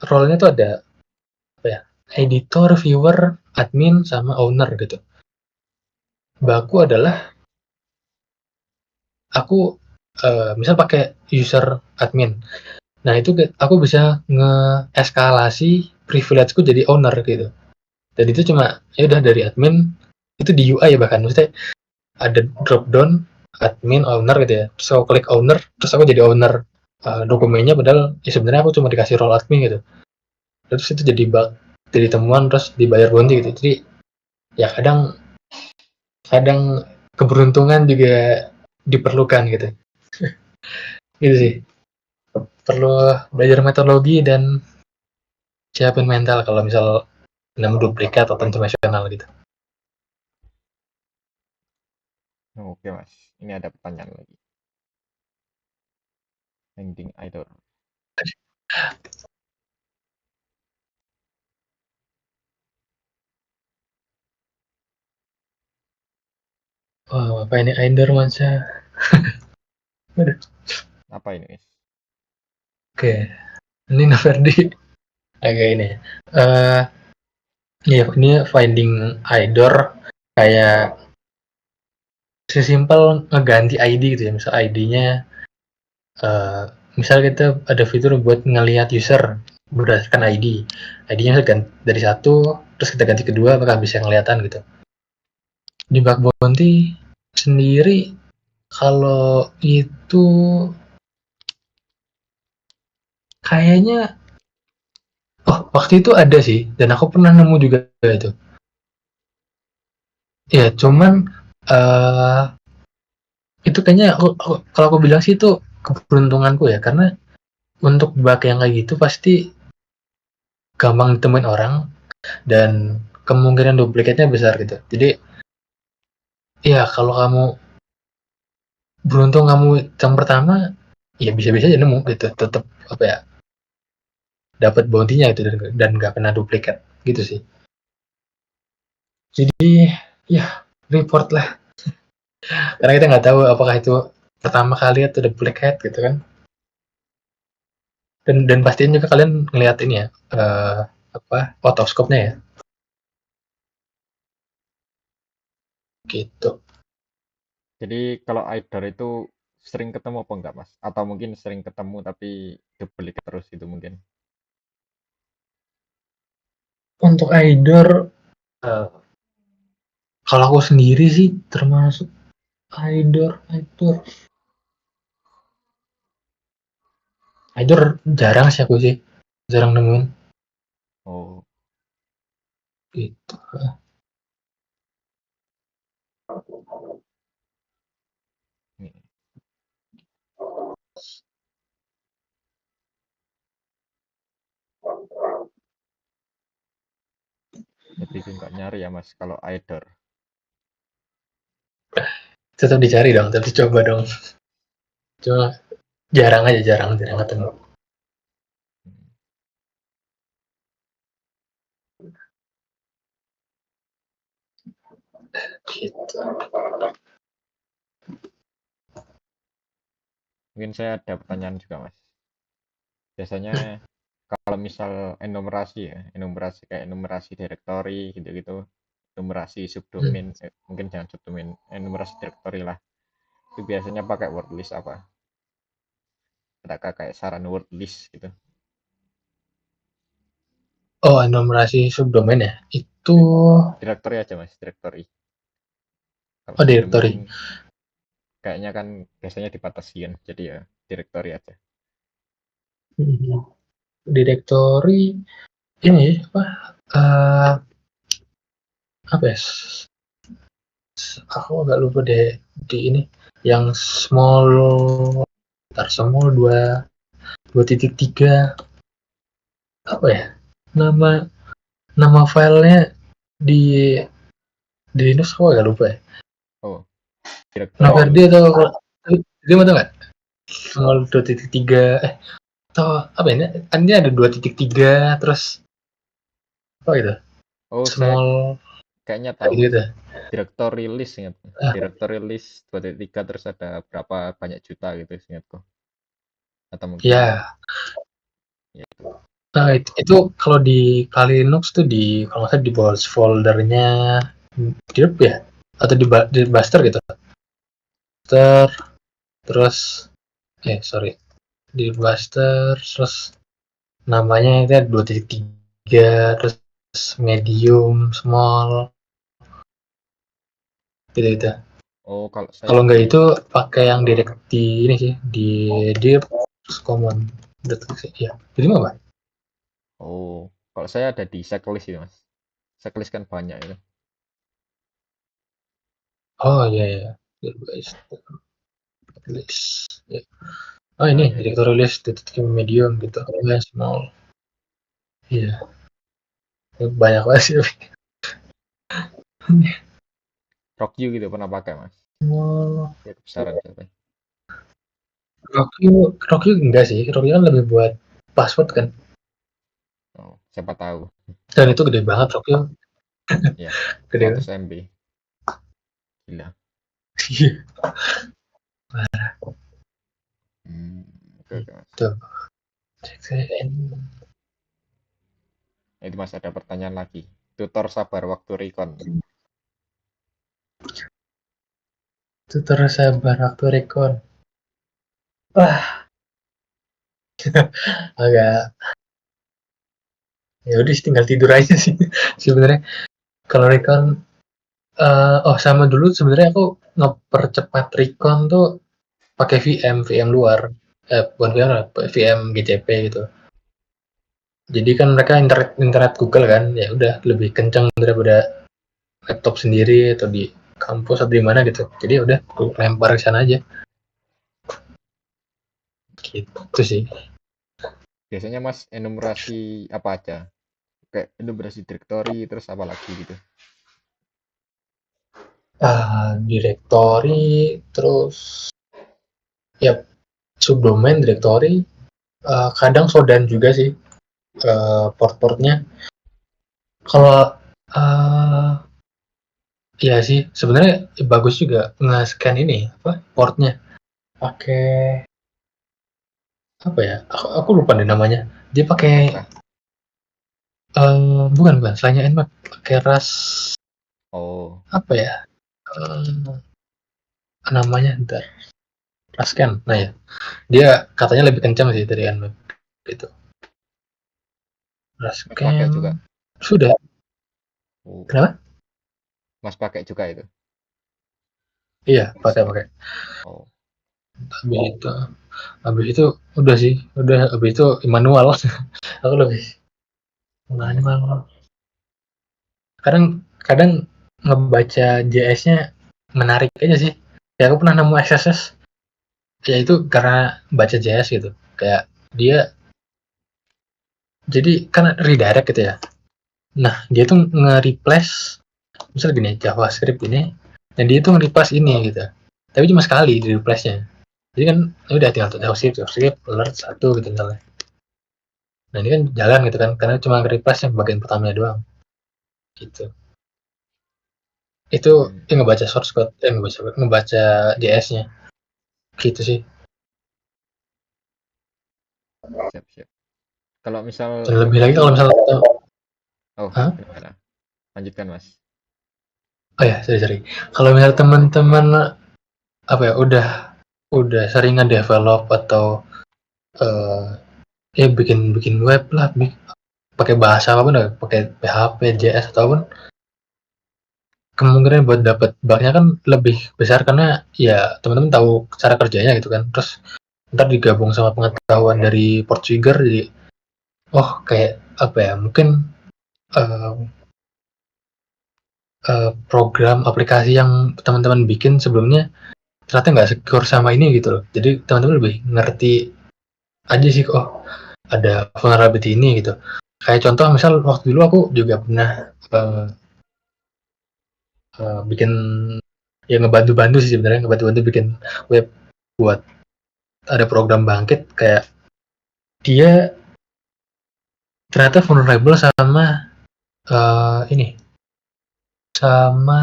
Role-nya tuh ada apa ya? Editor, viewer, admin, sama owner gitu. Bugku adalah aku misal pakai user admin. Nah, itu aku bisa nge-eskalasi privilege-ku jadi owner gitu. Dan itu cuma ya udah dari admin itu di UI ya, bahkan maksudnya ada drop down admin owner gitu ya. Terus aku klik owner, terus aku jadi owner dokumennya, padahal ya sebenarnya aku cuma dikasih role admin gitu. Terus itu jadi bug, jadi temuan, terus dibayar bounty gitu. Jadi ya kadang kadang keberuntungan juga diperlukan gitu. Gitu sih. Perlu belajar metodologi dan siapin mental kalau misal nemu duplikat atau internasional gitu. Oke mas, ini ada pertanyaan lagi. Ending idol. Oh, apa ini Ainder Mansa? Apa ini mas? Oke, ini Naverdi. Oke, ini. Eh ini finding Aider kayak sesimpel ngeganti ID gitu ya. Misal ID-nya misal kita ada fitur buat ngelihat user berdasarkan ID. ID-nya dari satu, terus kita ganti kedua, bakal bisa kelihatan gitu. Di bug bounty sendiri, kalau itu kayaknya, oh waktu itu ada sih, dan aku pernah nemu juga itu. Ya, cuman uh, itu kayaknya kalau aku bilang sih itu keberuntunganku ya, karena untuk bug yang kayak gitu pasti gampang ditemuin orang dan kemungkinan duplikatnya besar gitu. Jadi ya kalau kamu beruntung kamu yang pertama, ya bisa-bisa aja nemu gitu, tetap apa ya, dapat bounty-nya gitu dan nggak kena duplikat gitu sih. Jadi ya report lah, karena kita nggak tahu apakah itu pertama kali atau duplikat gitu kan. Dan pastiin juga kalian ngeliat ini ya, apa otoscope-nya ya gitu. Jadi kalau idol itu sering ketemu apa enggak mas? Atau mungkin sering ketemu tapi duplicate terus itu mungkin? Untuk Aider, kalau aku sendiri sih termasuk Aider jarang sih, aku sih jarang nemuin Oh, gitu. ini. Jadi nggak nyari ya mas kalau idol. Tetap dicari dong, tetap dicoba dong. Cuma jarang aja, jarang ketemu Hmm. gitu. Mungkin saya ada pertanyaan juga mas. Biasanya kalau misal enumerasi ya, enumerasi kayak enumerasi directory gitu-gitu, enumerasi subdomain, mungkin jangan subdomain, enumerasi directory lah. Itu biasanya pakai word list apa? Adakah kayak saran word list gitu? Oh, enumerasi subdomain ya, itu Directory aja mas, directory. Kalau oh subdomain directory. kayaknya kan biasanya dibatasi kan, jadi ya directory aja. Directory ini uh, apa ya, aku agak lupa deh di ini yang small, small 2.3 apa ya, nama nama filenya di Linux, aku agak lupa ya. Oh, Nah, directory Ferdi dulu. atau Jadi mau tau nggak? Small 2.3 atau apa ini? Ini ada 2.3 terus apa gitu? Oh, saya Small kayaknya kayak tahu, Mas. gitu. Directory list ingat. Ah, Directory list 2.3 terus ada berapa banyak juta gitu ingatku. Atau mungkin ya. ya itu. Nah, itu kalau di Kali Linux tuh kalau nggak salah di bawah foldernya dirp ya atau di Buster gitu. Buster terus sorry di Buster terus namanya itu ada 2.3 terus medium small gitu. Oh, kalau saya Kalau nggak di itu pakai yang direct di ini sih di dirp terus common ya. Jadi apa? Oh, kalau saya ada di checklist itu, Mas. Checklist kan banyak itu. Oh iya ya. List. Ya. Oh ini directory list titik medium gitu. Ya, small. Iya. Banyak banget sih. Rockview gitu pernah pakai, Mas. Small. Ya, kebesaran saya. Rocky enggak sih. Rocky kan lebih buat password kan. Oh, siapa tahu. Dan itu gede banget Rocky. Ya, Gede banget. 100 MB. Gila. Iya. Oke, Mas. Tuh. Itu Mas ada pertanyaan lagi. Tutor sabar waktu recon. Itu terus sabar waktu recon. Wah, agak ya udah sih tinggal tidur aja sih sebenarnya. Kalau recon sama dulu sebenarnya aku ngepercepat recon tuh pakai VM luar. Bukan VM lah, VM GCP gitu. Jadi kan mereka internet Google kan, ya udah lebih kencang daripada laptop sendiri atau di kampus atau di mana gitu. Jadi ya udah aku lempar ke sana aja. Gitu sih. Biasanya Mas enumerasi apa aja? Kayak enumerasi directory terus apa lagi gitu. Directory terus ya subdomain directory kadang sodan juga sih port-portnya. Kalau ya sih sebenarnya bagus juga nge-scan ini apa portnya pakai apa ya? Aku lupa deh namanya. Dia pakai Entra. bukan selainnya Nmap pakai RAS Oh, apa ya? Namanya ntar RAS scan. Nah ya, dia katanya lebih kencang sih dari Nmap gitu. RAS Mas pakai scan juga. sudah. Oh, Kenapa? Mas pakai juga itu. Iya, RAS scan. pakai. Oh, Habis itu udah sih, udah habis itu manual. Aku lebih manual. Kadang kadang ngebaca JS-nya menarik aja sih. Ya aku pernah nemu XSS, ya itu karena baca JS gitu. Kayak dia jadi kan redirect gitu ya. Nah, dia tuh nge-replace misal gini, JavaScript ini dan dia tuh nge-replace ini gitu. Tapi cuma sekali di replace-nya. Jadi kan ya udah tinggal JavaScript alert satu gitu misalnya. Nah ini kan jalan gitu kan, karena cuma nge-replace yang bagian pertamanya doang. Gitu. Itu yang ngebaca source code, ngebaca JS-nya. Gitu sih. siap. Kalau misal Dan lebih lagi kalau misalnya oh, Hah? gimana? Lanjutkan, Mas. Oh ya, sorry. Kalau misalnya teman-teman apa ya udah sering nge-develop atau bikin web lah, pakai bahasa apapun, pakai PHP, JS ataupun kemungkinan buat dapat bugnya kan lebih besar karena ya teman-teman tahu cara kerjanya gitu kan. Terus ntar digabung sama pengetahuan dari port trigger jadi kayak apa ya mungkin uh, program aplikasi yang teman-teman bikin sebelumnya ternyata nggak secure sama ini gitu loh. Jadi teman-teman lebih ngerti aja sih ada vulnerability ini gitu. Kayak contoh misal waktu dulu aku juga pernah bikin ya ngebantu-bantu sih sebenarnya ngebantu-bantu bikin web buat ada program bangkit, kayak dia ternyata vulnerable sama ini, sama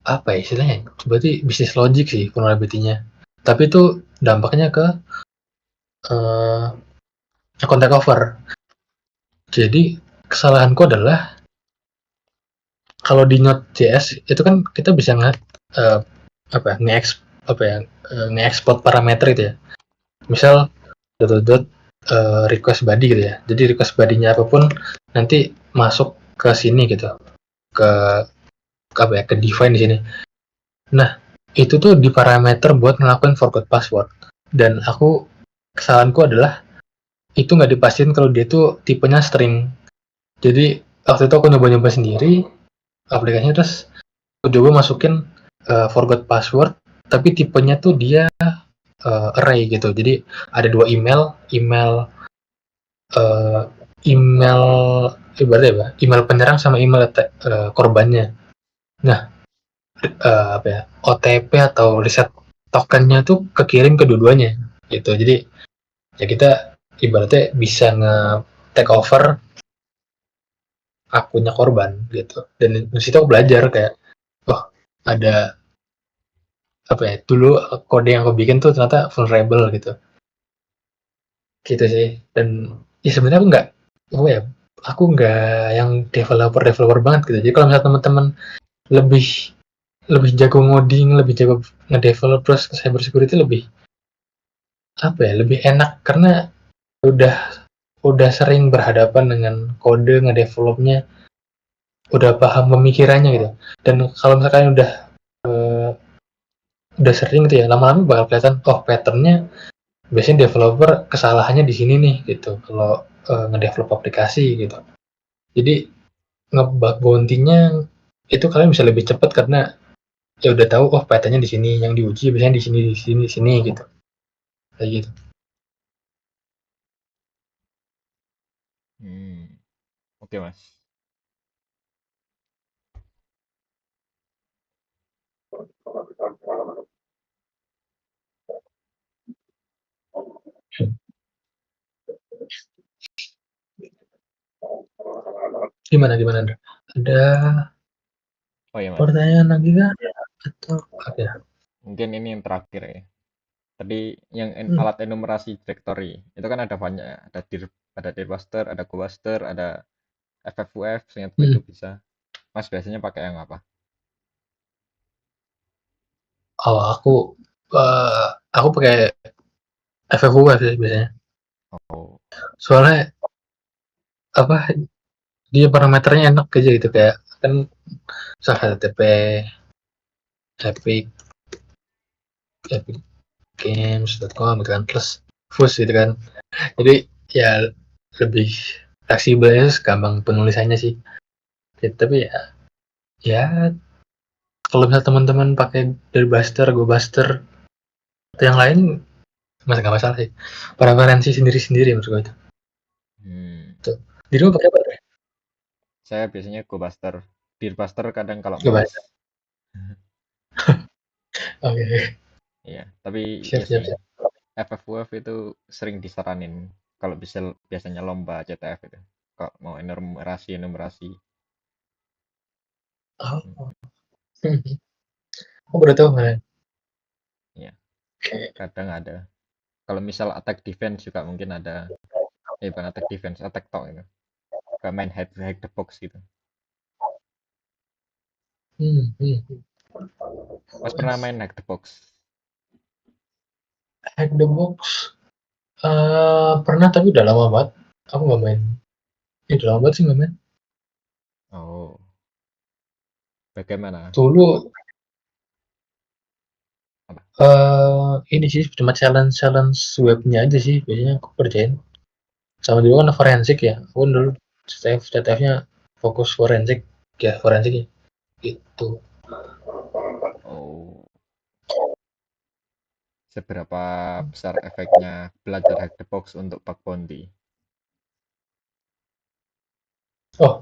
apa ya istilahnya? Berarti bisnis logic sih vulnerability-nya. Tapi itu dampaknya ke account takeover. Jadi kesalahanku adalah kalau di Node.js itu kan kita bisa nge-export parameter itu ya. Misal request body gitu ya. Jadi request body-nya apapun nanti masuk ke sini gitu. Ke define di sini. Nah, itu tuh di parameter buat ngelakuin forgot password. Dan kesalahanku adalah itu nggak dipastiin kalau dia tuh tipenya string. Jadi waktu itu aku nyoba-nyoba sendiri aplikasinya, terus aku coba masukin forgot password, tapi tipenya tuh dia array gitu. Jadi ada dua email ibaratnya apa? Email penyerang sama email korbannya. Nah, OTP atau reset tokennya tuh kekirim ke dua-duanya gitu. Jadi ya kita ibaratnya bisa nge-take over akunnya korban gitu. Dan di situ aku belajar kayak, oh ada dulu kode yang aku bikin tuh ternyata vulnerable gitu sih. Dan ya sebenarnya aku nggak yang developer banget gitu. Jadi kalau misalnya teman-teman lebih lebih jago ngoding, lebih jago ngedevelop, terus cyber security lebih lebih enak karena udah sering berhadapan dengan kode ngedevelopnya, udah paham pemikirannya gitu. Dan kalau misalkan udah sering gitu ya, lama-lama bakal kelihatan patternnya biasanya developer kesalahannya di sini nih gitu kalau ngedevelop aplikasi gitu. Jadi ngebug bounty-nya itu kalian bisa lebih cepat karena ya udah tahu patternnya di sini, yang diuji biasanya di sini gitu. Kayak gitu. Oke, Mas. Gimana Andra? Ada Oh iya, Mas. pertanyaan lagi kah? Atau apa ya? Mungkin ini yang terakhir ya. Tadi yang alat enumerasi directory itu kan ada banyak ya. Ada dirbuster, ada gobuster, ada FFUF, seingatku itu bisa. Mas biasanya pakai yang apa? Oh, aku pakai FFUF sih biasanya. Oh, Soalnya dia parameternya enak aja gitu, kayak kan HTTP epicgames.com gitu kan, plus fus gitu kan. Jadi ya lebih fleksibel ya, gampang penulisannya sih. Tapi ya kalau misalnya teman-teman pakai Dirbuster, GoBuster atau yang lain nggak masalah sih. Preferensi sendiri-sendiri menurut gue itu. Tuh. Jadi lo pakai apa? saya biasanya gobuster. Dirbuster kadang kalau males. GoBuster. Oke. Iya, tapi Siap ya siap sih, siap. FFUF itu sering disaranin kalau biasanya lomba CTF itu. Kalau mau enumerasi. Oh. Aku baru tahu kan. Iya, kadang ada. Kalau misal attack defense juga mungkin ada. Bukan attack defense, attack talk itu. Kayak main hack the box gitu. Mas pernah main hack the box? Hack the box pernah, tapi udah lama banget. Aku nggak main. Udah lama banget sih nggak main. Oh, bagaimana? Dulu Apa? ini sih cuma challenge webnya aja sih biasanya aku kerjain. Sama dulu kan forensik ya. Aku dulu CTF-nya fokus forensik ya, forensik ya. Gitu. Oh, seberapa besar efeknya belajar hack the box untuk bug bounty? Oh,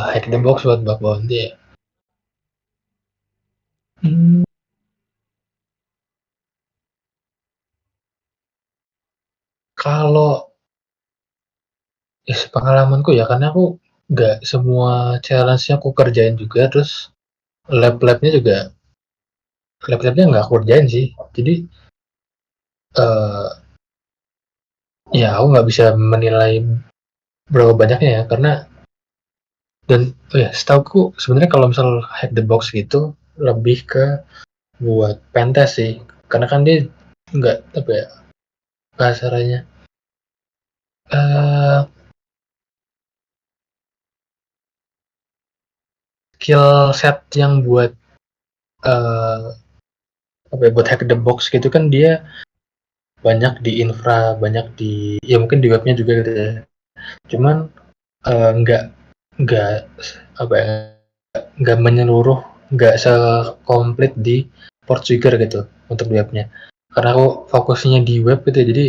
hack the box buat bug bounty ya. Kalau pengalamanku ya, karena aku nggak semua challenge-nya aku kerjain juga, terus lab-labnya juga, lab-labnya nggak aku kerjain sih. Jadi, eh ya aku nggak bisa menilai berapa banyaknya ya, karena dan oh ya, setauku sebenarnya kalau misal hack the box gitu lebih ke buat pentest sih, karena kan dia nggak apa ya kasarannya eh skill set yang buat eh apa ya, buat hack the box gitu kan dia banyak di infra, banyak di ya mungkin di webnya juga gitu ya. Cuman nggak nggak apa ya, nggak menyeluruh, nggak sekomplit di Portugal gitu untuk di webnya. Karena aku fokusnya di web gitu ya, jadi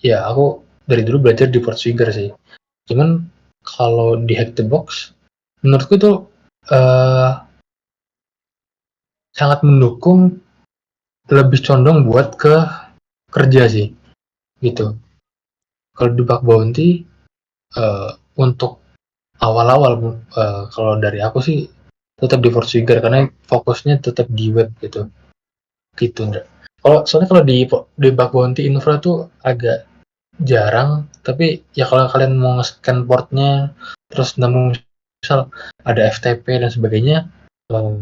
ya aku dari dulu belajar di Portugal sih. Cuman kalau di hack the box, menurutku tuh eh, sangat mendukung, lebih condong buat ke kerja sih gitu. Kalau di bug bounty eh, untuk awal-awal kalau dari aku sih tetap di Fortsugar karena fokusnya tetap di web gitu Ndra. Kalau soalnya kalau di bug bounty infra tuh agak jarang, tapi ya kalau kalian mau nge-scan portnya terus nemu misal ada FTP dan sebagainya, eh,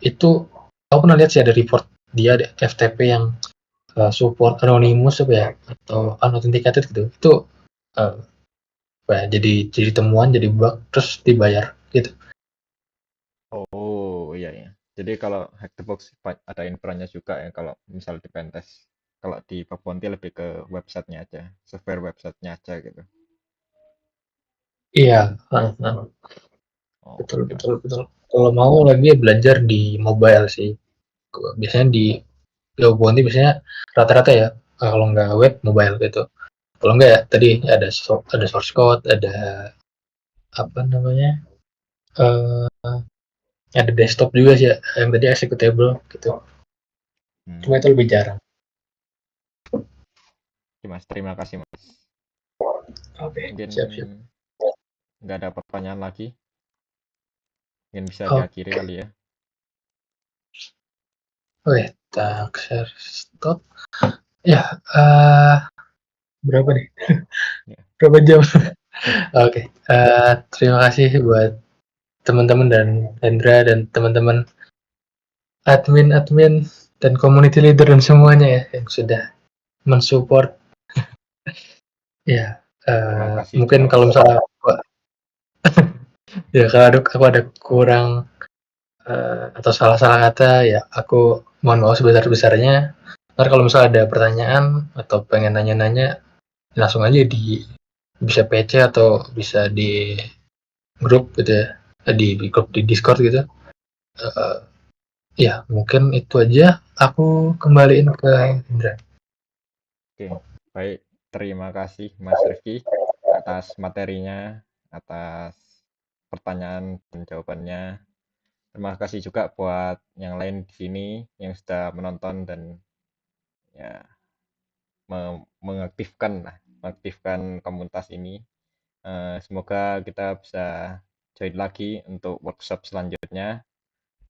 itu aku pernah lihat sih ada report dia ada FTP yang support anonymous apa ya atau unauthenticated gitu, itu uh, jadi temuan, jadi bug terus dibayar gitu. Oh iya ya. Jadi kalau hack the box ada infranya juga ya kalau misal di pentest. Kalau di bug bounty lebih ke websitenya aja, software websitenya aja gitu. Iya, Oh, betul oke betul mas. betul. Kalau mau lagi ya belajar di mobile sih. Biasanya di Geobonti biasanya rata-rata ya, kalau nggak web mobile gitu. Kalau nggak ya tadi ada source code, ada apa namanya, eh ada desktop juga sih ya, yang tadi executable gitu. Cuma itu Hmm, lebih jarang. oke mas, terima kasih mas. Oke, Mungkin siap siap. nggak ada pertanyaan lagi. Mungkin bisa diakhiri Oke, kali ya. oke, tak share stop. Ya, berapa nih? Ya. Berapa jam? Oke, terima kasih buat teman-teman dan Hendra dan teman-teman admin-admin dan community leader dan semuanya ya yang sudah mensupport ya. Terima kasih Mungkin juga kalau mas. misalnya ya kalau aku ada kurang atau salah-salah kata ya aku mohon maaf sebesar-besarnya. Ntar kalau misalnya ada pertanyaan atau pengen nanya-nanya langsung aja bisa PC atau bisa di grup gitu ya, di grup di Discord gitu. Eh, ya mungkin itu aja. Aku kembaliin ke Indra. Oke, baik. Terima kasih Mas Rifki atas materinya, atas pertanyaan dan jawabannya. Terima kasih juga buat yang lain di sini yang sudah menonton dan ya mengaktifkan komunitas ini. Semoga kita bisa join lagi untuk workshop selanjutnya.